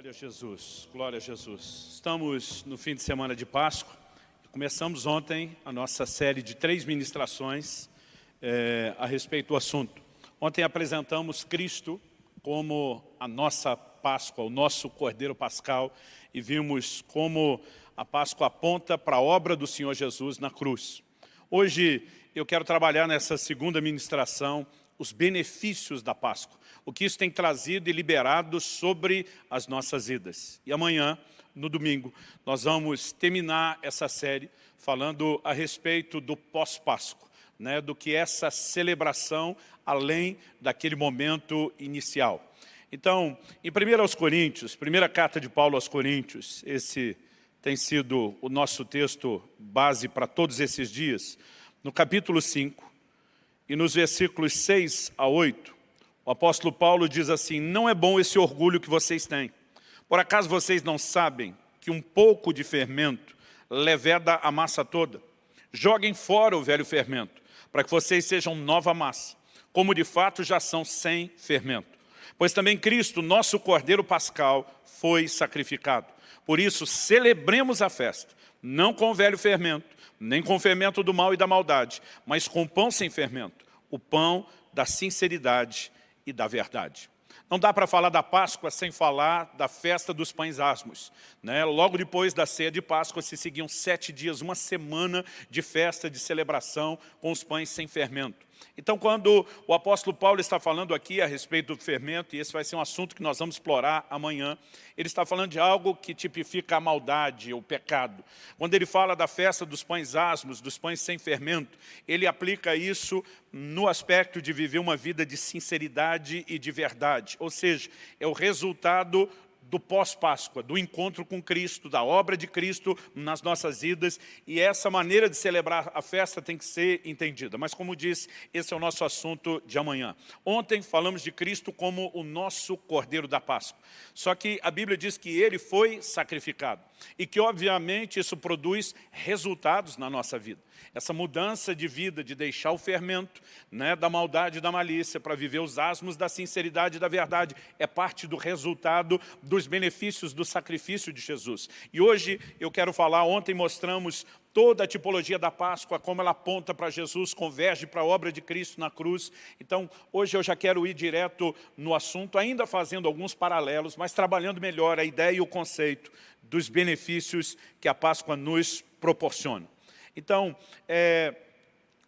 Glória a Jesus, glória a Jesus. Estamos no fim de semana de Páscoa. Começamos ontem a nossa série de 3 ministrações a respeito do assunto. Ontem apresentamos Cristo como a nossa Páscoa, o nosso Cordeiro Pascal, e vimos como a Páscoa aponta para a obra do Senhor Jesus na cruz. Hoje eu quero trabalhar nessa segunda ministração os benefícios da Páscoa, o que isso tem trazido e liberado sobre as nossas vidas. E amanhã, no domingo, nós vamos terminar essa série falando a respeito do pós-Páscoa, do que é essa celebração além daquele momento inicial. Então, em 1 Coríntios, primeira carta de Paulo aos Coríntios, esse tem sido o nosso texto base para todos esses dias, no capítulo 5, e nos versículos 6 a 8, o apóstolo Paulo diz assim: não é bom esse orgulho que vocês têm. Por acaso vocês não sabem que um pouco de fermento leveda a massa toda? Joguem fora o velho fermento, para que vocês sejam nova massa, como de fato já são sem fermento. Pois também Cristo, nosso Cordeiro Pascal, foi sacrificado. Por isso, celebremos a festa, não com o velho fermento, nem com o fermento do mal e da maldade, mas com pão sem fermento, o pão da sinceridade e da verdade. Não dá para falar da Páscoa sem falar da festa dos pães asmos. Logo depois da ceia de Páscoa se seguiam 7 dias, uma semana de festa, de celebração com os pães sem fermento. Então, quando o apóstolo Paulo está falando aqui a respeito do fermento, e esse vai ser um assunto que nós vamos explorar amanhã, ele está falando de algo que tipifica a maldade, o pecado. Quando ele fala da festa dos pães asmos, dos pães sem fermento, ele aplica isso no aspecto de viver uma vida de sinceridade e de verdade. Ou seja, é o resultado do pós-Páscoa, do encontro com Cristo, da obra de Cristo nas nossas vidas, e essa maneira de celebrar a festa tem que ser entendida. Mas, como disse, esse é o nosso assunto de amanhã. Ontem falamos de Cristo como o nosso Cordeiro da Páscoa. Só que a Bíblia diz que Ele foi sacrificado, e que, obviamente, isso produz resultados na nossa vida. Essa mudança de vida, de deixar o fermento da maldade e da malícia para viver os asmos da sinceridade e da verdade, é parte do resultado dos benefícios do sacrifício de Jesus. E hoje eu quero falar, ontem mostramos toda a tipologia da Páscoa, como ela aponta para Jesus, converge para a obra de Cristo na cruz. Então, hoje eu já quero ir direto no assunto, ainda fazendo alguns paralelos, mas trabalhando melhor a ideia e o conceito dos benefícios que a Páscoa nos proporciona. Então,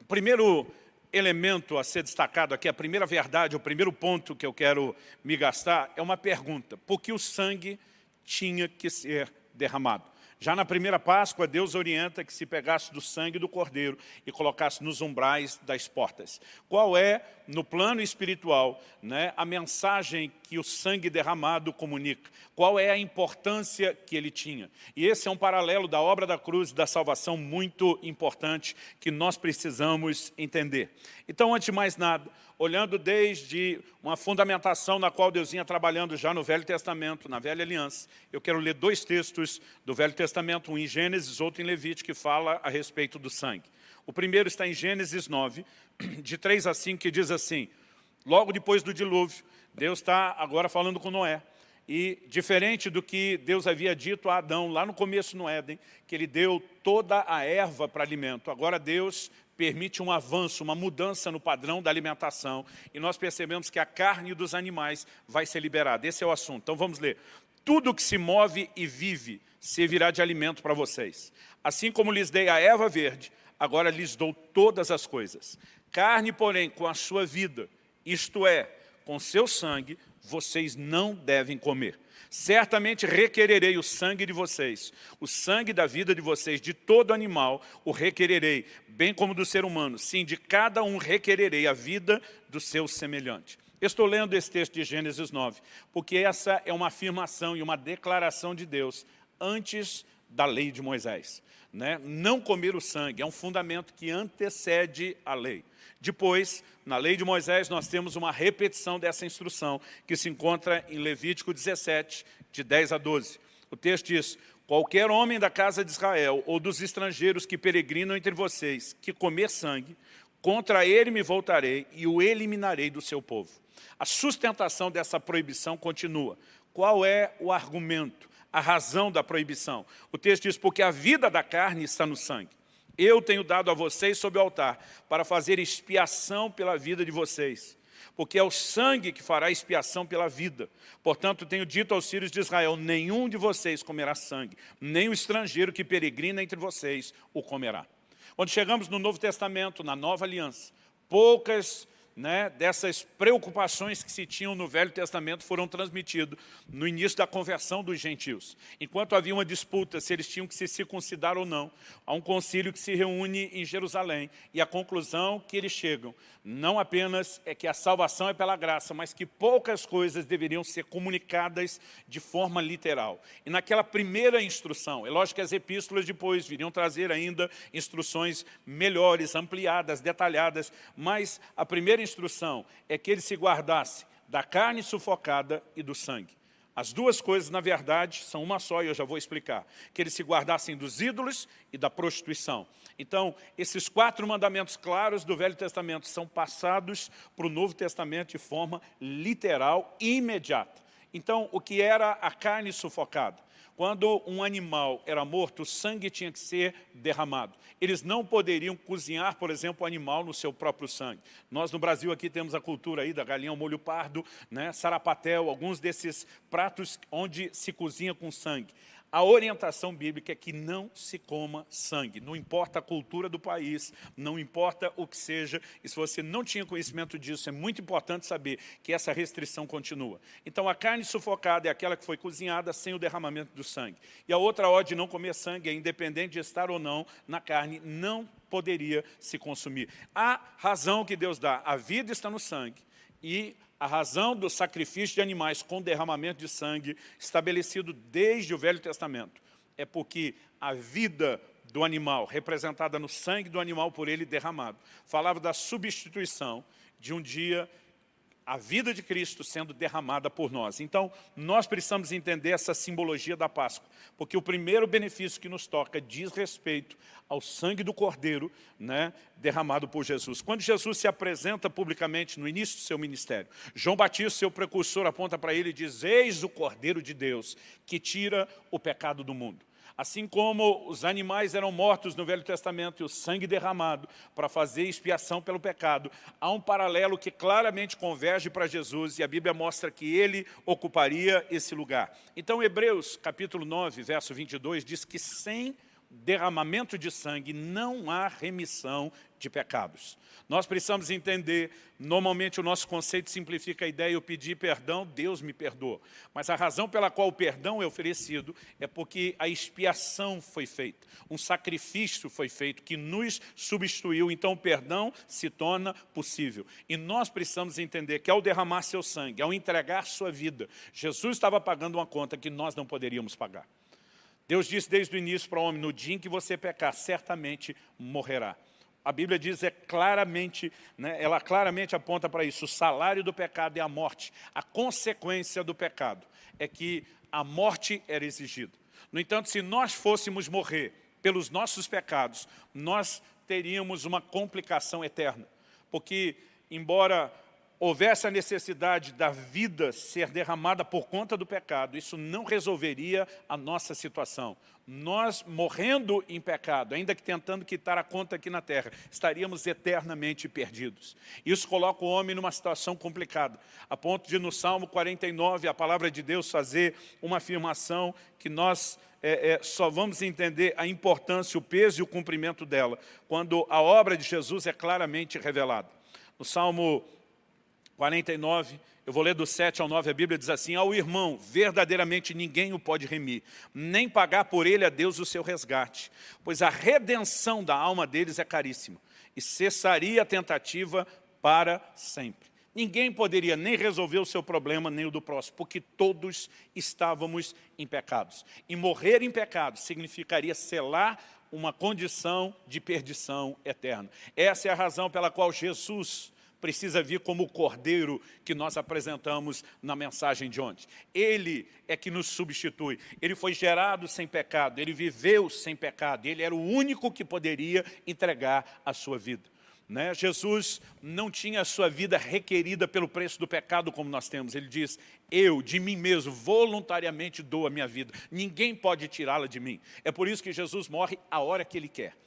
o primeiro elemento a ser destacado aqui, a primeira verdade, o primeiro ponto que eu quero me gastar é uma pergunta: por que o sangue tinha que ser derramado? Já na primeira Páscoa, Deus orienta que se pegasse do sangue do Cordeiro e colocasse nos umbrais das portas. Qual é, no plano espiritual, a mensagem que o sangue derramado comunica? Qual é a importância que ele tinha? E esse é um paralelo da obra da cruz e da salvação muito importante que nós precisamos entender. Então, antes de mais nada, olhando desde uma fundamentação na qual Deus vinha trabalhando já no Velho Testamento, na Velha Aliança, eu quero ler 2 textos do Velho Testamento, um em Gênesis, outro em Levítico, que fala a respeito do sangue. O primeiro está em Gênesis 9, de 3 a 5, que diz assim: logo depois do dilúvio, Deus está agora falando com Noé. E diferente do que Deus havia dito a Adão lá no começo no Éden, que ele deu toda a erva para alimento, agora Deus permite um avanço, uma mudança no padrão da alimentação, e nós percebemos que a carne dos animais vai ser liberada. Esse é o assunto. Então vamos ler. Tudo que se move e vive servirá de alimento para vocês. Assim como lhes dei a erva verde, agora lhes dou todas as coisas. Carne, porém, com a sua vida, isto é, com seu sangue, vocês não devem comer. Certamente requererei o sangue de vocês, o sangue da vida de vocês, de todo animal, o requererei, bem como do ser humano. Sim, de cada um requererei a vida do seu semelhante. Eu estou lendo esse texto de Gênesis 9, porque essa é uma afirmação e uma declaração de Deus antes da lei de Moisés. Não comer o sangue é um fundamento que antecede a lei. Depois, na lei de Moisés, nós temos uma repetição dessa instrução, que se encontra em Levítico 17, de 10 a 12. O texto diz: qualquer homem da casa de Israel ou dos estrangeiros que peregrinam entre vocês, que comer sangue, contra ele me voltarei e o eliminarei do seu povo. A sustentação dessa proibição continua. Qual é o argumento, a razão da proibição? O texto diz, porque a vida da carne está no sangue. Eu tenho dado a vocês sob o altar para fazer expiação pela vida de vocês. Porque é o sangue que fará expiação pela vida. Portanto, tenho dito aos filhos de Israel, nenhum de vocês comerá sangue, nem o estrangeiro que peregrina entre vocês o comerá. Quando chegamos no Novo Testamento, na Nova Aliança, poucas dessas preocupações que se tinham no Velho Testamento foram transmitidas no início da conversão dos gentios. Enquanto havia uma disputa se eles tinham que se circuncidar ou não, há um concílio que se reúne em Jerusalém e a conclusão que eles chegam não apenas é que a salvação é pela graça, mas que poucas coisas deveriam ser comunicadas de forma literal. E naquela primeira instrução, é lógico que as epístolas depois viriam trazer ainda instruções melhores, ampliadas, detalhadas, mas a primeira instrução é que ele se guardasse da carne sufocada e do sangue. As duas coisas, na verdade, são uma só e eu já vou explicar. Que eles se guardassem dos ídolos e da prostituição. Então, esses 4 mandamentos claros do Velho Testamento são passados para o Novo Testamento de forma literal e imediata. Então, o que era a carne sufocada? Quando um animal era morto, o sangue tinha que ser derramado. Eles não poderiam cozinhar, por exemplo, o animal no seu próprio sangue. Nós no Brasil aqui temos a cultura aí da galinha ao molho pardo, sarapatel, alguns desses pratos onde se cozinha com sangue. A orientação bíblica é que não se coma sangue, não importa a cultura do país, não importa o que seja, e se você não tinha conhecimento disso, é muito importante saber que essa restrição continua. Então a carne sufocada é aquela que foi cozinhada sem o derramamento do sangue. E a outra ordem de não comer sangue é independente de estar ou não na carne, não poderia se consumir. A razão que Deus dá, a vida está no sangue, e a razão do sacrifício de animais com derramamento de sangue, estabelecido desde o Velho Testamento, é porque a vida do animal, representada no sangue do animal por ele derramado, falava da substituição de um dia a vida de Cristo sendo derramada por nós. Então, nós precisamos entender essa simbologia da Páscoa, porque o primeiro benefício que nos toca diz respeito ao sangue do Cordeiro, derramado por Jesus. Quando Jesus se apresenta publicamente no início do seu ministério, João Batista, seu precursor, aponta para ele e diz, eis o Cordeiro de Deus, que tira o pecado do mundo. Assim como os animais eram mortos no Velho Testamento e o sangue derramado para fazer expiação pelo pecado, há um paralelo que claramente converge para Jesus e a Bíblia mostra que ele ocuparia esse lugar. Então, Hebreus, capítulo 9, verso 22, diz que sem derramamento de sangue não há remissão de pecados. Nós precisamos entender, normalmente o nosso conceito simplifica a ideia, eu pedi perdão, Deus me perdoa. Mas a razão pela qual o perdão é oferecido é porque a expiação foi feita, um sacrifício foi feito que nos substituiu, então o perdão se torna possível. E nós precisamos entender que ao derramar seu sangue, ao entregar sua vida, Jesus estava pagando uma conta que nós não poderíamos pagar. Deus disse desde o início para o homem, no dia em que você pecar, certamente morrerá. A Bíblia diz, ela claramente aponta para isso, o salário do pecado é a morte. A consequência do pecado é que a morte era exigida. No entanto, se nós fôssemos morrer pelos nossos pecados, nós teríamos uma complicação eterna. Porque, embora houvesse a necessidade da vida ser derramada por conta do pecado, isso não resolveria a nossa situação. Nós, morrendo em pecado, ainda que tentando quitar a conta aqui na terra, estaríamos eternamente perdidos. Isso coloca o homem numa situação complicada, a ponto de no Salmo 49, a palavra de Deus fazer uma afirmação que nós só vamos entender a importância, o peso e o cumprimento dela, quando a obra de Jesus é claramente revelada. No Salmo 49, eu vou ler do 7 ao 9, a Bíblia diz assim, ao irmão, verdadeiramente ninguém o pode remir, nem pagar por ele a Deus o seu resgate, pois a redenção da alma deles é caríssima, e cessaria a tentativa para sempre. Ninguém poderia nem resolver o seu problema, nem o do próximo, porque todos estávamos em pecados. E morrer em pecado significaria selar uma condição de perdição eterna. Essa é a razão pela qual Jesus precisa vir como o Cordeiro que nós apresentamos na mensagem de ontem. Ele é que nos substitui. Ele foi gerado sem pecado, ele viveu sem pecado, ele era o único que poderia entregar a sua vida. né? Jesus não tinha a sua vida requerida pelo preço do pecado como nós temos. Ele diz, eu, de mim mesmo, voluntariamente dou a minha vida. Ninguém pode tirá-la de mim. É por isso que Jesus morre a hora que Ele quer.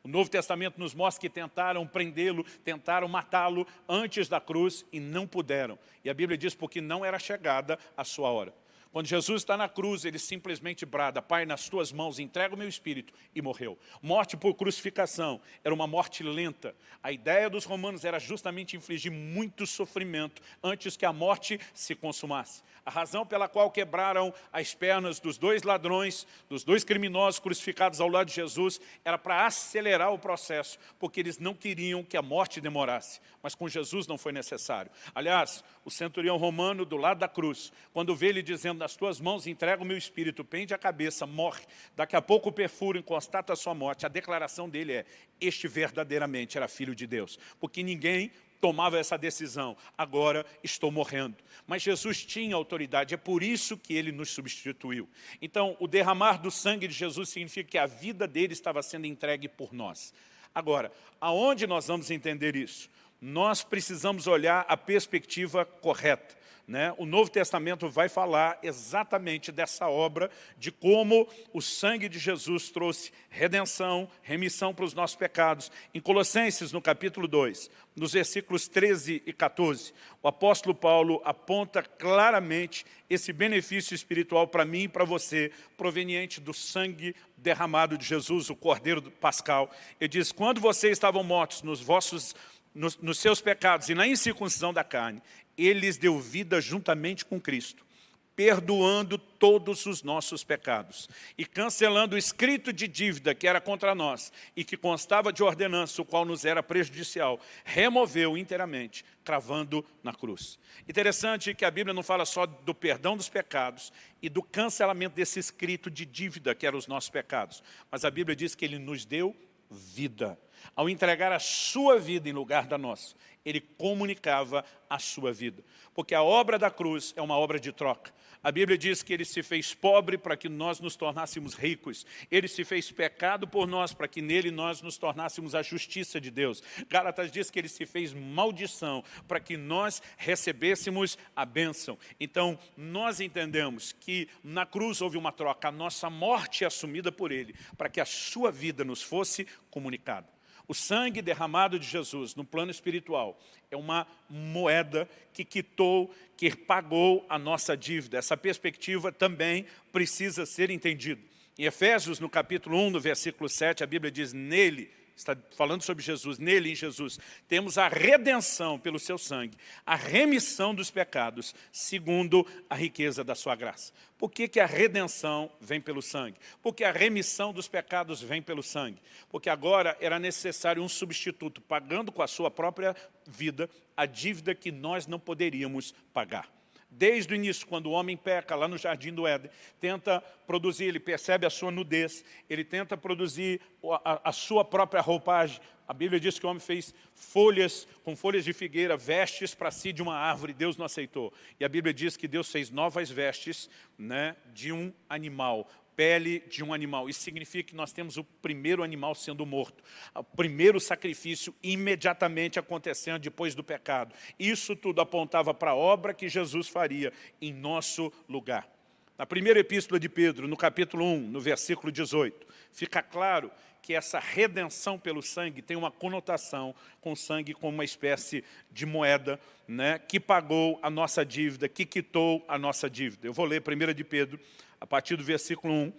O Novo Testamento nos mostra que tentaram prendê-lo, tentaram matá-lo antes da cruz e não puderam. E a Bíblia diz porque não era chegada a sua hora. Quando Jesus está na cruz, ele simplesmente brada, Pai, nas tuas mãos entrega o meu espírito, e morreu. Morte por crucificação era uma morte lenta. A ideia dos romanos era justamente infligir muito sofrimento antes que a morte se consumasse. A razão pela qual quebraram as pernas dos 2 ladrões, dos 2 criminosos crucificados ao lado de Jesus, era para acelerar o processo, porque eles não queriam que a morte demorasse. Mas com Jesus não foi necessário. Aliás, o centurião romano do lado da cruz, quando vê ele dizendo, nas tuas mãos entrega o meu espírito, pende a cabeça, morre, daqui a pouco o perfúrio constata a sua morte, a declaração dele é, este verdadeiramente era filho de Deus, porque ninguém tomava essa decisão, agora estou morrendo. Mas Jesus tinha autoridade, é por isso que Ele nos substituiu. Então, o derramar do sangue de Jesus significa que a vida dele estava sendo entregue por nós. Agora, aonde nós vamos entender isso? Nós precisamos olhar a perspectiva correta. Né? O Novo Testamento vai falar exatamente dessa obra, de como o sangue de Jesus trouxe redenção, remissão para os nossos pecados. Em Colossenses, no capítulo 2, nos versículos 13 e 14, o apóstolo Paulo aponta claramente esse benefício espiritual para mim e para você, proveniente do sangue derramado de Jesus, o Cordeiro Pascal. Ele diz, quando vocês estavam mortos nos seus pecados e na incircuncisão da carne, Ele lhes deu vida juntamente com Cristo, perdoando todos os nossos pecados e cancelando o escrito de dívida que era contra nós e que constava de ordenança, o qual nos era prejudicial, removeu inteiramente, cravando na cruz. Interessante que a Bíblia não fala só do perdão dos pecados e do cancelamento desse escrito de dívida que eram os nossos pecados, mas a Bíblia diz que Ele nos deu vida. Ao entregar a sua vida em lugar da nossa, Ele comunicava a sua vida. Porque a obra da cruz é uma obra de troca. A Bíblia diz que Ele se fez pobre para que nós nos tornássemos ricos. Ele se fez pecado por nós para que nele nós nos tornássemos a justiça de Deus. Gálatas diz que Ele se fez maldição para que nós recebêssemos a bênção. Então, nós entendemos que na cruz houve uma troca. A nossa morte é assumida por Ele, para que a sua vida nos fosse comunicada. O sangue derramado de Jesus no plano espiritual é uma moeda que quitou, que pagou a nossa dívida. Essa perspectiva também precisa ser entendida. Em Efésios, no capítulo 1, no versículo 7, a Bíblia diz, nele, está falando sobre Jesus, nele, em Jesus, temos a redenção pelo seu sangue, a remissão dos pecados, segundo a riqueza da sua graça. Por que a redenção vem pelo sangue? Porque a remissão dos pecados vem pelo sangue. Porque agora era necessário um substituto, pagando com a sua própria vida a dívida que nós não poderíamos pagar. Desde o início, quando o homem peca lá no Jardim do Éden, tenta produzir, ele percebe a sua nudez, ele tenta produzir a sua própria roupagem. A Bíblia diz que o homem fez folhas, com folhas de figueira, vestes para si de uma árvore, Deus não aceitou. E a Bíblia diz que Deus fez novas vestes, né, de um animal, pele de um animal. Isso significa que nós temos o primeiro animal sendo morto. O primeiro sacrifício imediatamente acontecendo depois do pecado. Isso tudo apontava para a obra que Jesus faria em nosso lugar. Na primeira epístola de Pedro, no capítulo 1, no versículo 18, fica claro que essa redenção pelo sangue tem uma conotação com o sangue como uma espécie de moeda, né, que pagou a nossa dívida, que quitou a nossa dívida. Eu vou ler 1 de Pedro, a partir do versículo 1.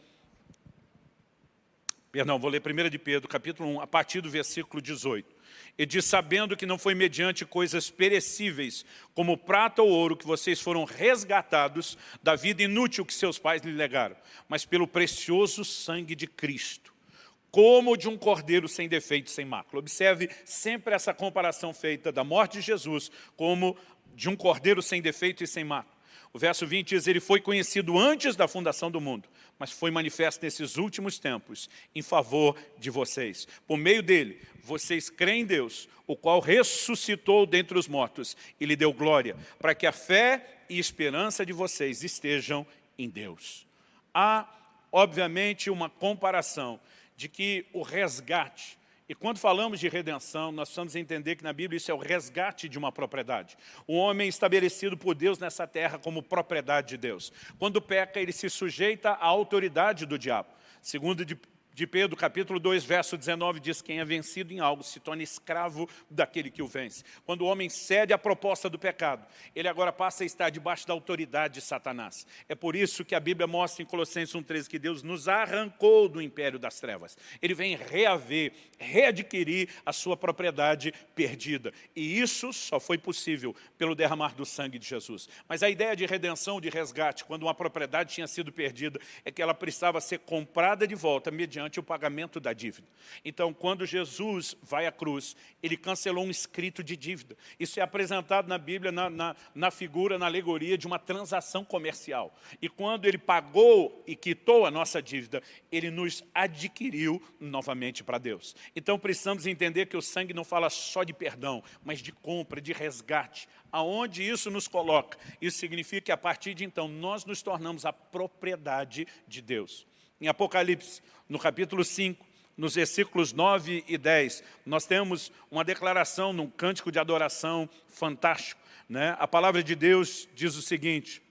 Perdão, vou ler 1 de Pedro, capítulo 1, a partir do versículo 18. Ele diz, sabendo que não foi mediante coisas perecíveis, como prata ou ouro, que vocês foram resgatados da vida inútil que seus pais lhe legaram, mas pelo precioso sangue de Cristo, como de um cordeiro sem defeito, sem mácula. Observe sempre essa comparação feita da morte de Jesus como de um cordeiro sem defeito e sem mácula. O verso 20 diz, ele foi conhecido antes da fundação do mundo, mas foi manifesto nesses últimos tempos em favor de vocês. Por meio dele, vocês creem em Deus, o qual ressuscitou dentre os mortos e lhe deu glória, para que a fé e esperança de vocês estejam em Deus. Há, obviamente, uma comparação de que o resgate, E quando falamos de redenção, nós precisamos entender que na Bíblia isso é o resgate de uma propriedade. O homem é estabelecido por Deus nessa terra como propriedade de Deus. Quando peca, ele se sujeita à autoridade do diabo. Segundo de Pedro, capítulo 2, verso 19, diz: quem é vencido em algo se torna escravo daquele que o vence. Quando o homem cede à proposta do pecado, ele agora passa a estar debaixo da autoridade de Satanás. É por isso que a Bíblia mostra em Colossenses 1,13 que Deus nos arrancou do império das trevas. Ele vem reaver, readquirir a sua propriedade perdida. E isso só foi possível pelo derramar do sangue de Jesus. Mas a ideia de redenção, de resgate, quando uma propriedade tinha sido perdida, é que ela precisava ser comprada de volta mediante o pagamento da dívida. Então, quando Jesus vai à cruz, ele cancelou um escrito de dívida. Isso é apresentado na Bíblia, na figura, na alegoria de uma transação comercial. E quando ele pagou e quitou a nossa dívida, ele nos adquiriu novamente para Deus. Então, precisamos entender que o sangue não fala só de perdão, mas de compra, de resgate. Aonde isso nos coloca? Isso significa que, a partir de então, nós nos tornamos a propriedade de Deus. Em Apocalipse, no capítulo 5, nos versículos 9 e 10, nós temos uma declaração num cântico de adoração fantástico, né? A palavra de Deus diz o seguinte: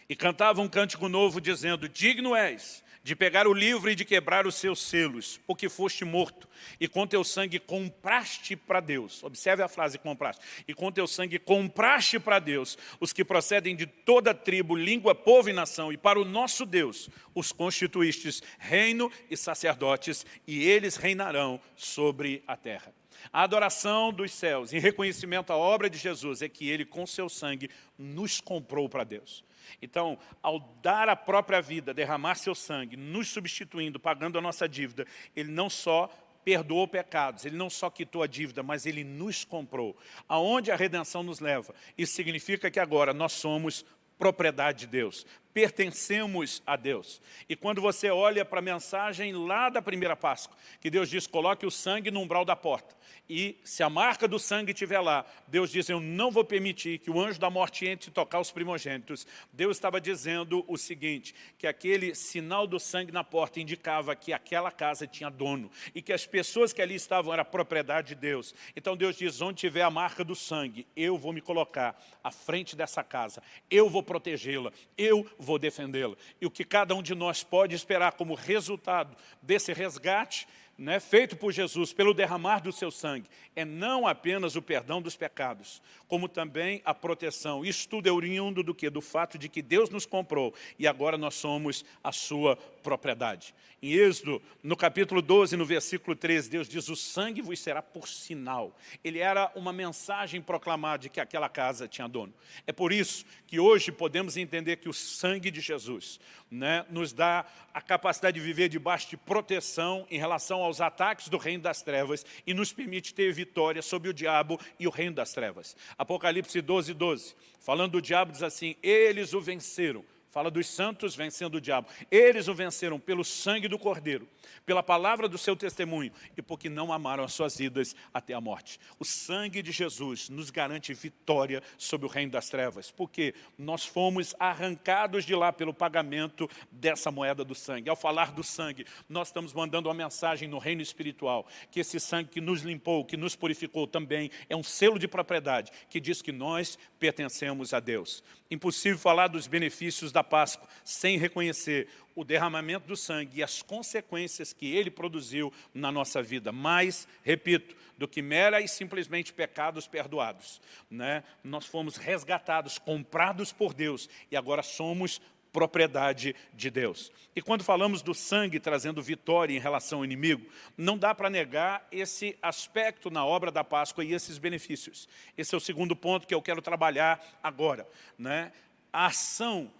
e cantava um cântico novo dizendo: digno és de pegar o livro e de quebrar os seus selos, porque foste morto, e com teu sangue compraste para Deus. Observe a frase compraste. E com teu sangue compraste para Deus os que procedem de toda tribo, língua, povo e nação, e para o nosso Deus os constituístes reino e sacerdotes, e eles reinarão sobre a terra. A adoração dos céus, em reconhecimento à obra de Jesus, é que Ele, com seu sangue, nos comprou para Deus. Então, ao dar a própria vida, derramar seu sangue, nos substituindo, pagando a nossa dívida, Ele não só perdoou pecados, Ele não só quitou a dívida, mas Ele nos comprou. Aonde a redenção nos leva? Isso significa que agora nós somos propriedade de Deus, pertencemos a Deus. E quando você olha para a mensagem lá da primeira Páscoa, que Deus diz: coloque o sangue no umbral da porta, e se a marca do sangue estiver lá, Deus diz: eu não vou permitir que o anjo da morte entre e tocar os primogênitos. Deus estava dizendo o seguinte, que aquele sinal do sangue na porta indicava que aquela casa tinha dono, e que as pessoas que ali estavam eram propriedade de Deus. Então Deus diz: onde tiver a marca do sangue, eu vou me colocar à frente dessa casa, eu vou protegê-la, eu vou defendê-la. E o que cada um de nós pode esperar como resultado desse resgate, né, feito por Jesus, pelo derramar do seu sangue, é não apenas o perdão dos pecados, como também a proteção. Isso tudo é oriundo do quê? Do fato de que Deus nos comprou e agora nós somos a sua propriedade. Em Êxodo, no capítulo 12, no versículo 13, Deus diz: o sangue vos será por sinal. Ele era uma mensagem proclamada de que aquela casa tinha dono. É por isso que hoje podemos entender que o sangue de Jesus, né, nos dá a capacidade de viver debaixo de proteção em relação aos ataques do reino das trevas e nos permite ter vitória sobre o diabo e o reino das trevas. Apocalipse 12, 12, falando do diabo, diz assim: eles o venceram. Fala dos santos vencendo o diabo. Eles o venceram pelo sangue do Cordeiro, pela palavra do seu testemunho e porque não amaram as suas vidas até a morte. O sangue de Jesus nos garante vitória sobre o reino das trevas, porque nós fomos arrancados de lá pelo pagamento dessa moeda do sangue. Ao falar do sangue, nós estamos mandando uma mensagem no reino espiritual, que esse sangue que nos limpou, que nos purificou também, é um selo de propriedade, que diz que nós pertencemos a Deus. Impossível falar dos benefícios da Páscoa sem reconhecer o derramamento do sangue e as consequências que ele produziu na nossa vida. Mas, repito, do que mera e simplesmente pecados perdoados, né? Nós fomos resgatados, comprados por Deus e agora somos propriedade de Deus. E quando falamos do sangue trazendo vitória em relação ao inimigo, não dá para negar esse aspecto na obra da Páscoa e esses benefícios. Esse é o segundo ponto que eu quero trabalhar agora, né? A ação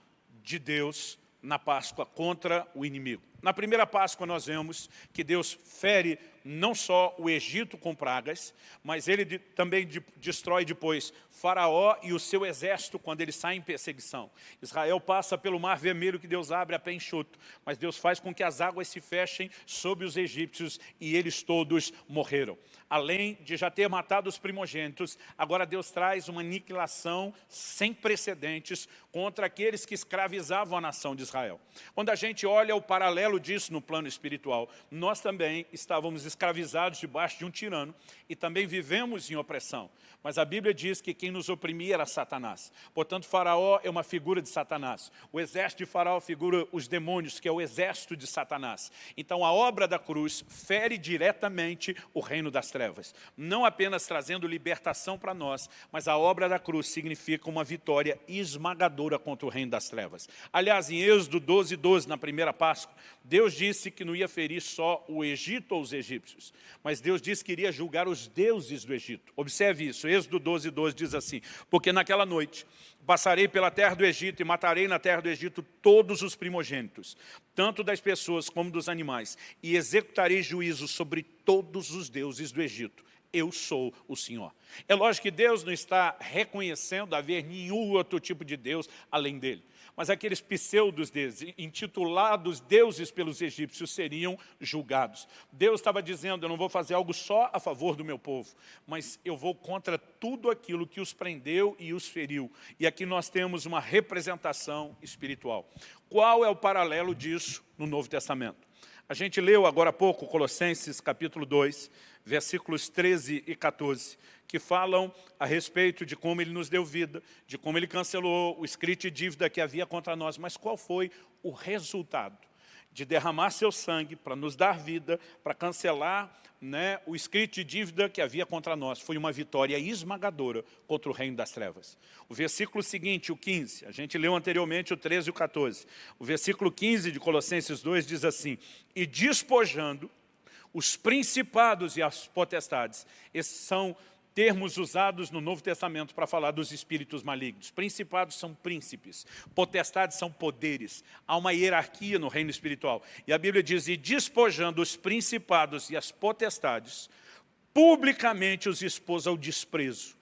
de Deus na Páscoa contra o inimigo. Na primeira Páscoa nós vemos que Deus fere não só o Egito com pragas, mas ele também destrói depois Faraó e o seu exército quando ele sai em perseguição. Israel passa pelo Mar Vermelho que Deus abre a pé enxuto, mas Deus faz com que as águas se fechem sobre os egípcios e eles todos morreram. Além de já ter matado os primogênitos, agora Deus traz uma aniquilação sem precedentes contra aqueles que escravizavam a nação de Israel. Quando a gente olha o paralelo paralelo disso no plano espiritual. Nós também estávamos escravizados debaixo de um tirano e também vivemos em opressão. Mas a Bíblia diz que quem nos oprimia era Satanás. Portanto, Faraó é uma figura de Satanás. O exército de Faraó figura os demônios, que é o exército de Satanás. Então, a obra da cruz fere diretamente o reino das trevas. Não apenas trazendo libertação para nós, mas a obra da cruz significa uma vitória esmagadora contra o reino das trevas. Aliás, em Êxodo 12:12, na primeira Páscoa, Deus disse que não ia ferir só o Egito ou os egípcios, mas Deus disse que iria julgar os deuses do Egito. Observe isso, Êxodo 12:12 diz assim: porque naquela noite passarei pela terra do Egito e matarei na terra do Egito todos os primogênitos, tanto das pessoas como dos animais, e executarei juízo sobre todos os deuses do Egito. Eu sou o Senhor. É lógico que Deus não está reconhecendo haver nenhum outro tipo de Deus além dele. Mas aqueles pseudos-deuses, intitulados deuses pelos egípcios, seriam julgados. Deus estava dizendo, eu não vou fazer algo só a favor do meu povo, mas eu vou contra tudo aquilo que os prendeu e os feriu. E aqui nós temos uma representação espiritual. Qual é o paralelo disso no Novo Testamento? A gente leu agora há pouco Colossenses capítulo 2, versículos 13 e 14, que falam a respeito de como ele nos deu vida, de como ele cancelou o escrito de dívida que havia contra nós. Mas qual foi o resultado de derramar seu sangue para nos dar vida, para cancelar, o escrito de dívida que havia contra nós? Foi uma vitória esmagadora contra o reino das trevas. O versículo seguinte, o 15, a gente leu anteriormente o 13 e o 14. O versículo 15 de Colossenses 2 diz assim: e despojando os principados e as potestades. Esses são termos usados no Novo Testamento para falar dos espíritos malignos. Principados são príncipes, potestades são poderes. Há uma hierarquia no reino espiritual. E a Bíblia diz, e despojando os principados e as potestades, publicamente os expôs ao desprezo,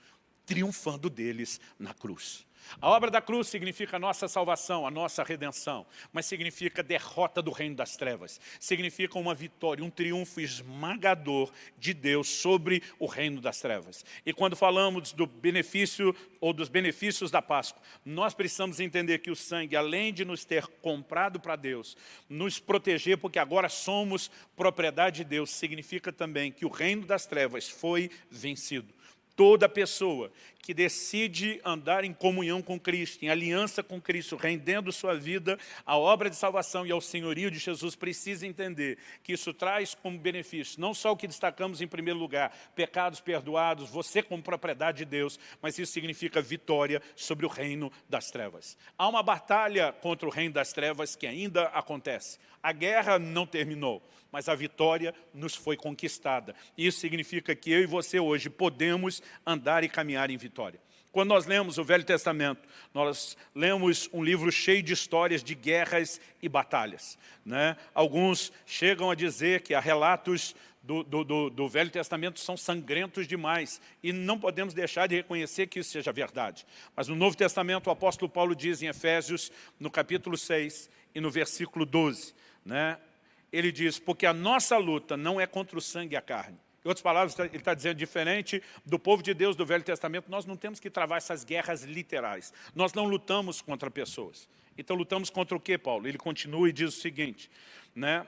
triunfando deles na cruz. A obra da cruz significa a nossa salvação, a nossa redenção, mas significa a derrota do reino das trevas, significa uma vitória, um triunfo esmagador de Deus sobre o reino das trevas. E quando falamos do benefício ou dos benefícios da Páscoa, nós precisamos entender que o sangue, além de nos ter comprado para Deus, nos proteger, porque agora somos propriedade de Deus, significa também que o reino das trevas foi vencido. Toda pessoa que decide andar em comunhão com Cristo, em aliança com Cristo, rendendo sua vida à obra de salvação e ao senhorio de Jesus, precisa entender que isso traz como benefício, não só o que destacamos em primeiro lugar, pecados perdoados, você como propriedade de Deus, mas isso significa vitória sobre o reino das trevas. Há uma batalha contra o reino das trevas que ainda acontece. A guerra não terminou, mas a vitória nos foi conquistada. Isso significa que eu e você hoje podemos andar e caminhar em vitória. Quando nós lemos o Velho Testamento, nós lemos um livro cheio de histórias de guerras e batalhas. Alguns chegam a dizer que há relatos do Velho Testamento são sangrentos demais, e não podemos deixar de reconhecer que isso seja verdade. Mas no Novo Testamento, o apóstolo Paulo diz em Efésios, no capítulo 6 e no versículo 12, ele diz, porque a nossa luta não é contra o sangue e a carne. Em outras palavras, ele está dizendo, diferente do povo de Deus do Velho Testamento, nós não temos que travar essas guerras literais. Nós não lutamos contra pessoas. Então lutamos contra o quê, Paulo? Ele continua e diz o seguinte,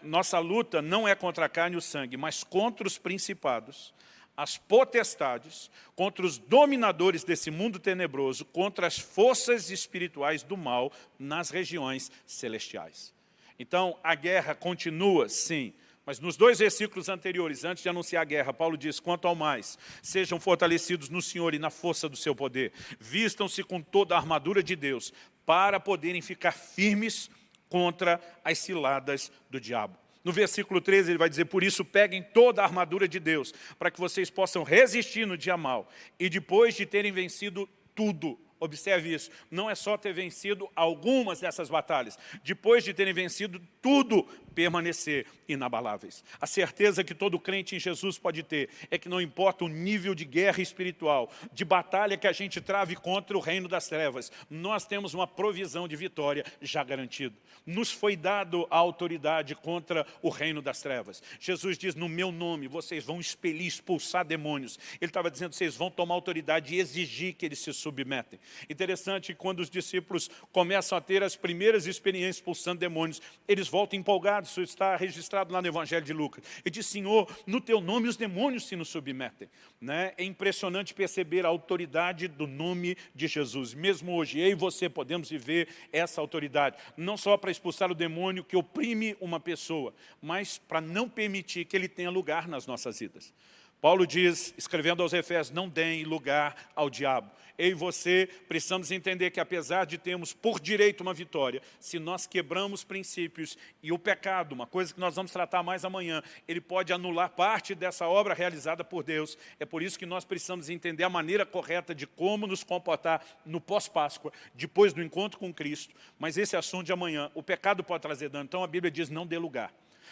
nossa luta não é contra a carne e o sangue, mas contra os principados, as potestades, contra os dominadores desse mundo tenebroso, contra as forças espirituais do mal nas regiões celestiais. Então, a guerra continua, sim, mas nos 2 versículos anteriores, antes de anunciar a guerra, Paulo diz, quanto ao mais, sejam fortalecidos no Senhor e na força do seu poder, vistam-se com toda a armadura de Deus, para poderem ficar firmes contra as ciladas do diabo. No versículo 13 ele vai dizer, por isso peguem toda a armadura de Deus, para que vocês possam resistir no dia mau, e depois de terem vencido tudo. Observe isso, não é só ter vencido algumas dessas batalhas, depois de terem vencido tudo, permanecer inabaláveis. A certeza que todo crente em Jesus pode ter é que não importa o nível de guerra espiritual, de batalha que a gente trave contra o reino das trevas, nós temos uma provisão de vitória já garantida. Nos foi dado a autoridade contra o reino das trevas. Jesus diz, no meu nome vocês vão expelir, expulsar demônios. Ele estava dizendo, vocês vão tomar autoridade e exigir que eles se submetem. Interessante que quando os discípulos começam a ter as primeiras experiências expulsando demônios, eles voltam empolgados, registrado, isso está registrado lá no Evangelho de Lucas. Ele diz, Senhor, no teu nome os demônios se nos submetem. Né? É impressionante perceber a autoridade do nome de Jesus. Mesmo hoje, eu e você podemos viver essa autoridade. Não só para expulsar o demônio que oprime uma pessoa, mas para não permitir que ele tenha lugar nas nossas vidas. Paulo diz, escrevendo aos Efésios, não deem lugar ao diabo. Eu e você precisamos entender que apesar de termos por direito uma vitória, se nós quebramos princípios e o pecado, uma coisa que nós vamos tratar mais amanhã, ele pode anular parte dessa obra realizada por Deus. É por isso que nós precisamos entender a maneira correta de como nos comportar no pós-Páscoa, depois do encontro com Cristo. Mas esse assunto de amanhã, o pecado pode trazer dano. Então a Bíblia diz, não dê lugar.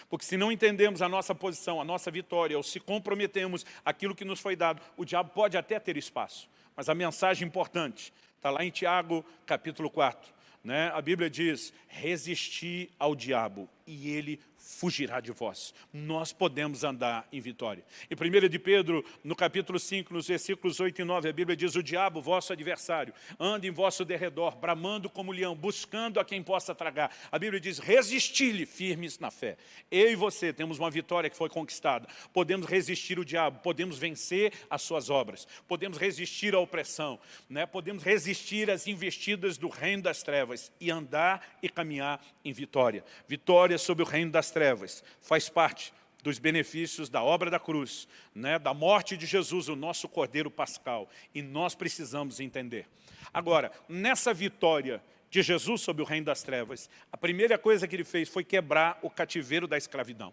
Porque se não entendemos a nossa posição, a nossa vitória, ou se comprometemos aquilo que nos foi dado, o diabo pode até ter espaço. Mas a mensagem importante está lá em Tiago, capítulo 4. Né? A Bíblia diz, resisti ao diabo e ele fugirá de vós. Nós podemos andar em vitória. Em 1 de Pedro, no capítulo 5, nos versículos 8 e 9, a Bíblia diz, o diabo, vosso adversário, anda em vosso derredor, bramando como leão, buscando a quem possa tragar. A Bíblia diz, resisti-lhe firmes na fé. Eu e você temos uma vitória que foi conquistada. Podemos resistir o diabo, podemos vencer as suas obras, podemos resistir à opressão, né? Podemos resistir às investidas do reino das trevas e andar e caminhar em vitória. Vitória sobre o reino das trevas faz parte dos benefícios da obra da cruz, né, da morte de Jesus, o nosso Cordeiro Pascal, e nós precisamos entender. Agora, nessa vitória de Jesus sobre o reino das trevas, a primeira coisa que ele fez foi quebrar o cativeiro da escravidão.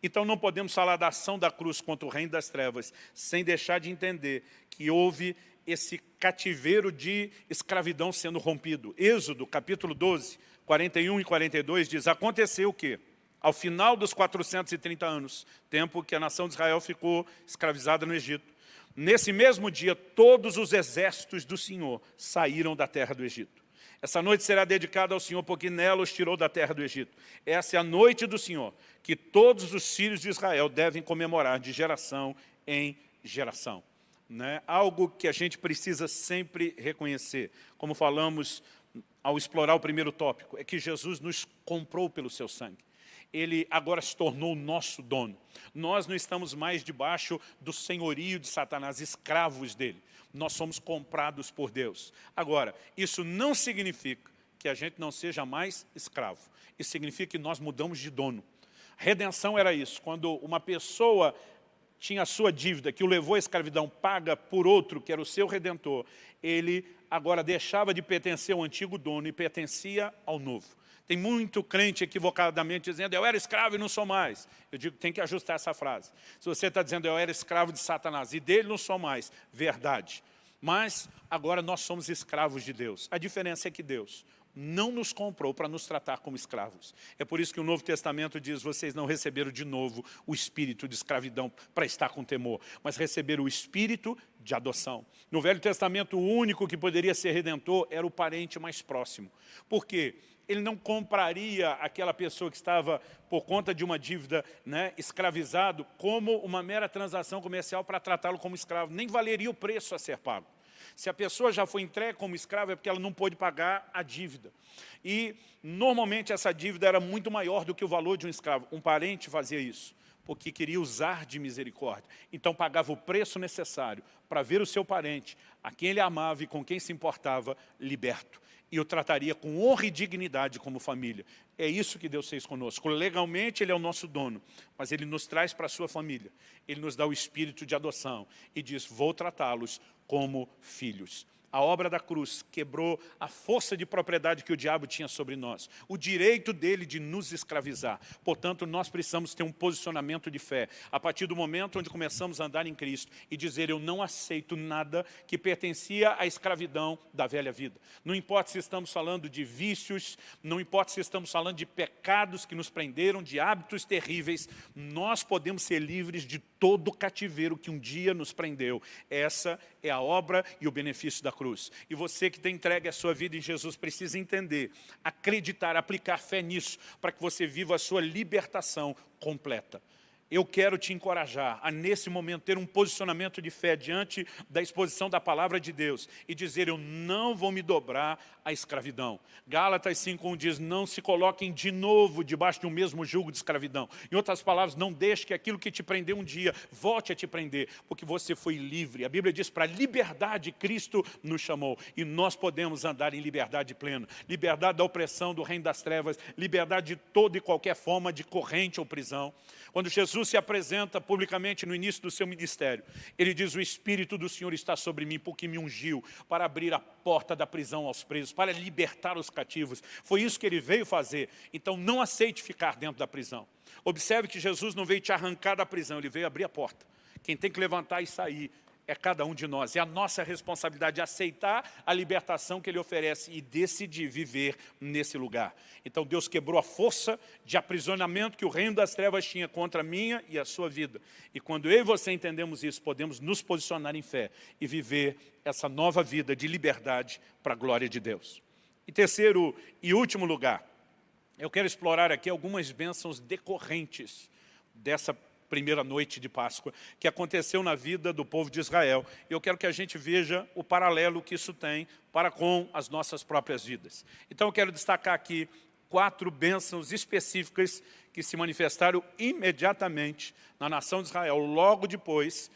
Então não podemos falar da ação da cruz contra o reino das trevas sem deixar de entender que houve esse cativeiro de escravidão sendo rompido. Êxodo, capítulo 12, 41 e 42 diz, aconteceu o quê? Ao final dos 430 anos, tempo que a nação de Israel ficou escravizada no Egito, nesse mesmo dia, todos os exércitos do Senhor saíram da terra do Egito. Essa noite será dedicada ao Senhor, porque nela os tirou da terra do Egito. Essa é a noite do Senhor, que todos os filhos de Israel devem comemorar de geração em geração. Né? Algo que a gente precisa sempre reconhecer, como falamos ao explorar o primeiro tópico, é que Jesus nos comprou pelo seu sangue. Ele agora se tornou o nosso dono. Nós não estamos mais debaixo do senhorio de Satanás, escravos dele. Nós somos comprados por Deus. Agora, isso não significa que a gente não seja mais escravo. Isso significa que nós mudamos de dono. Redenção era isso, quando uma pessoa tinha a sua dívida, que o levou à escravidão, paga por outro, que era o seu redentor, ele agora deixava de pertencer ao antigo dono e pertencia ao novo. Tem muito crente equivocadamente dizendo, eu era escravo e não sou mais. Eu digo, tem que ajustar essa frase. Se você está dizendo, eu era escravo de Satanás e dele não sou mais, verdade. Mas agora nós somos escravos de Deus. A diferença é que Deus não nos comprou para nos tratar como escravos. É por isso que o Novo Testamento diz, vocês não receberam de novo o espírito de escravidão para estar com temor, mas receberam o espírito de adoção. No Velho Testamento, o único que poderia ser redentor era o parente mais próximo. Por quê? Ele não compraria aquela pessoa que estava, por conta de uma dívida, né, escravizado, como uma mera transação comercial para tratá-lo como escravo. Nem valeria o preço a ser pago. Se a pessoa já foi entregue como escrava, é porque ela não pôde pagar a dívida. E, normalmente, essa dívida era muito maior do que o valor de um escravo. Um parente fazia isso, porque queria usar de misericórdia. Então, pagava o preço necessário para ver o seu parente, a quem ele amava e com quem se importava, liberto. E o trataria com honra e dignidade como família. É isso que Deus fez conosco. Legalmente, Ele é o nosso dono, mas Ele nos traz para a sua família. Ele nos dá o espírito de adoção e diz, vou tratá-los como filhos. A obra da cruz quebrou a força de propriedade que o diabo tinha sobre nós, o direito dele de nos escravizar. Portanto, nós precisamos ter um posicionamento de fé. A partir do momento onde começamos a andar em Cristo e dizer, eu não aceito nada que pertencia à escravidão da velha vida. Não importa se estamos falando de vícios, não importa se estamos falando de pecados que nos prenderam, de hábitos terríveis, nós podemos ser livres de todo o cativeiro que um dia nos prendeu. Essa é a obra e o benefício da cruz. E você que tem entregue a sua vida em Jesus precisa entender, acreditar, aplicar fé nisso, para que você viva a sua libertação completa. eu quero te encorajar a, nesse momento, ter um posicionamento de fé diante da exposição da palavra de Deus e dizer, eu não vou me dobrar à escravidão. Gálatas 5:1 diz, não se coloquem de novo debaixo de um mesmo jugo de escravidão. Em outras palavras, não deixe que aquilo que te prendeu um dia volte a te prender, porque você foi livre. A Bíblia diz, para a liberdade Cristo nos chamou, e nós podemos andar em liberdade plena. Liberdade da opressão do reino das trevas, liberdade de toda e qualquer forma de corrente ou prisão. Quando Jesus se apresenta publicamente no início do seu ministério, ele diz, o Espírito do Senhor está sobre mim, porque me ungiu para abrir a porta da prisão aos presos, para libertar os cativos. Foi isso que ele veio fazer. Então não aceite ficar dentro da prisão. Observe que Jesus não veio te arrancar da prisão, ele veio abrir a porta. Quem tem que levantar e sair é cada um de nós. É a nossa responsabilidade aceitar a libertação que ele oferece e decidir viver nesse lugar. Então Deus quebrou a força de aprisionamento que o reino das trevas tinha contra a minha e a sua vida. E quando eu e você entendemos isso, podemos nos posicionar em fé e viver essa nova vida de liberdade para a glória de Deus. Em terceiro e último lugar, eu quero explorar aqui algumas bênçãos decorrentes dessa primeira noite de Páscoa, que aconteceu na vida do povo de Israel. Eu quero que a gente veja o paralelo que isso tem para com as nossas próprias vidas. Então eu quero destacar aqui 4 bênçãos específicas que se manifestaram imediatamente na nação de Israel, logo depois,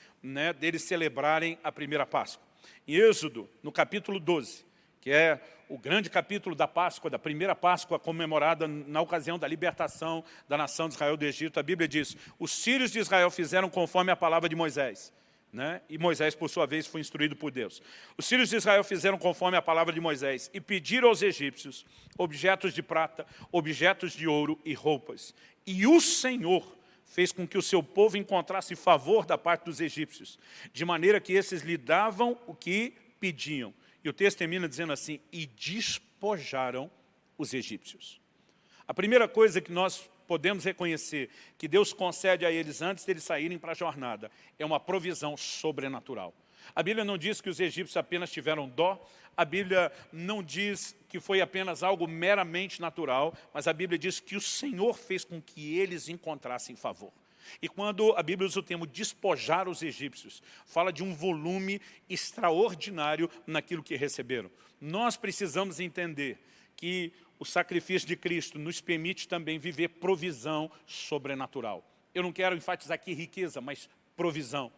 deles celebrarem a primeira Páscoa. Em Êxodo, no capítulo 12, que é o grande capítulo da Páscoa, da primeira Páscoa comemorada na ocasião da libertação da nação de Israel do Egito, a Bíblia diz, os filhos de Israel fizeram conforme a palavra de Moisés. E Moisés, por sua vez, foi instruído por Deus. Os filhos de Israel fizeram conforme a palavra de Moisés e pediram aos egípcios objetos de prata, objetos de ouro e roupas. E o Senhor fez com que o seu povo encontrasse favor da parte dos egípcios, de maneira que esses lhe davam o que pediam. E o texto termina dizendo assim, e despojaram os egípcios. A primeira coisa que nós podemos reconhecer que Deus concede a eles antes de eles saírem para a jornada é uma provisão sobrenatural. A Bíblia não diz que os egípcios apenas tiveram dó, a Bíblia não diz que foi apenas algo meramente natural, mas a Bíblia diz que o Senhor fez com que eles encontrassem favor. E quando a Bíblia usa o termo despojar os egípcios, fala de um volume extraordinário naquilo que receberam. Nós precisamos entender que o sacrifício de Cristo nos permite também viver provisão sobrenatural. Eu não quero enfatizar aqui riqueza, mas provisão.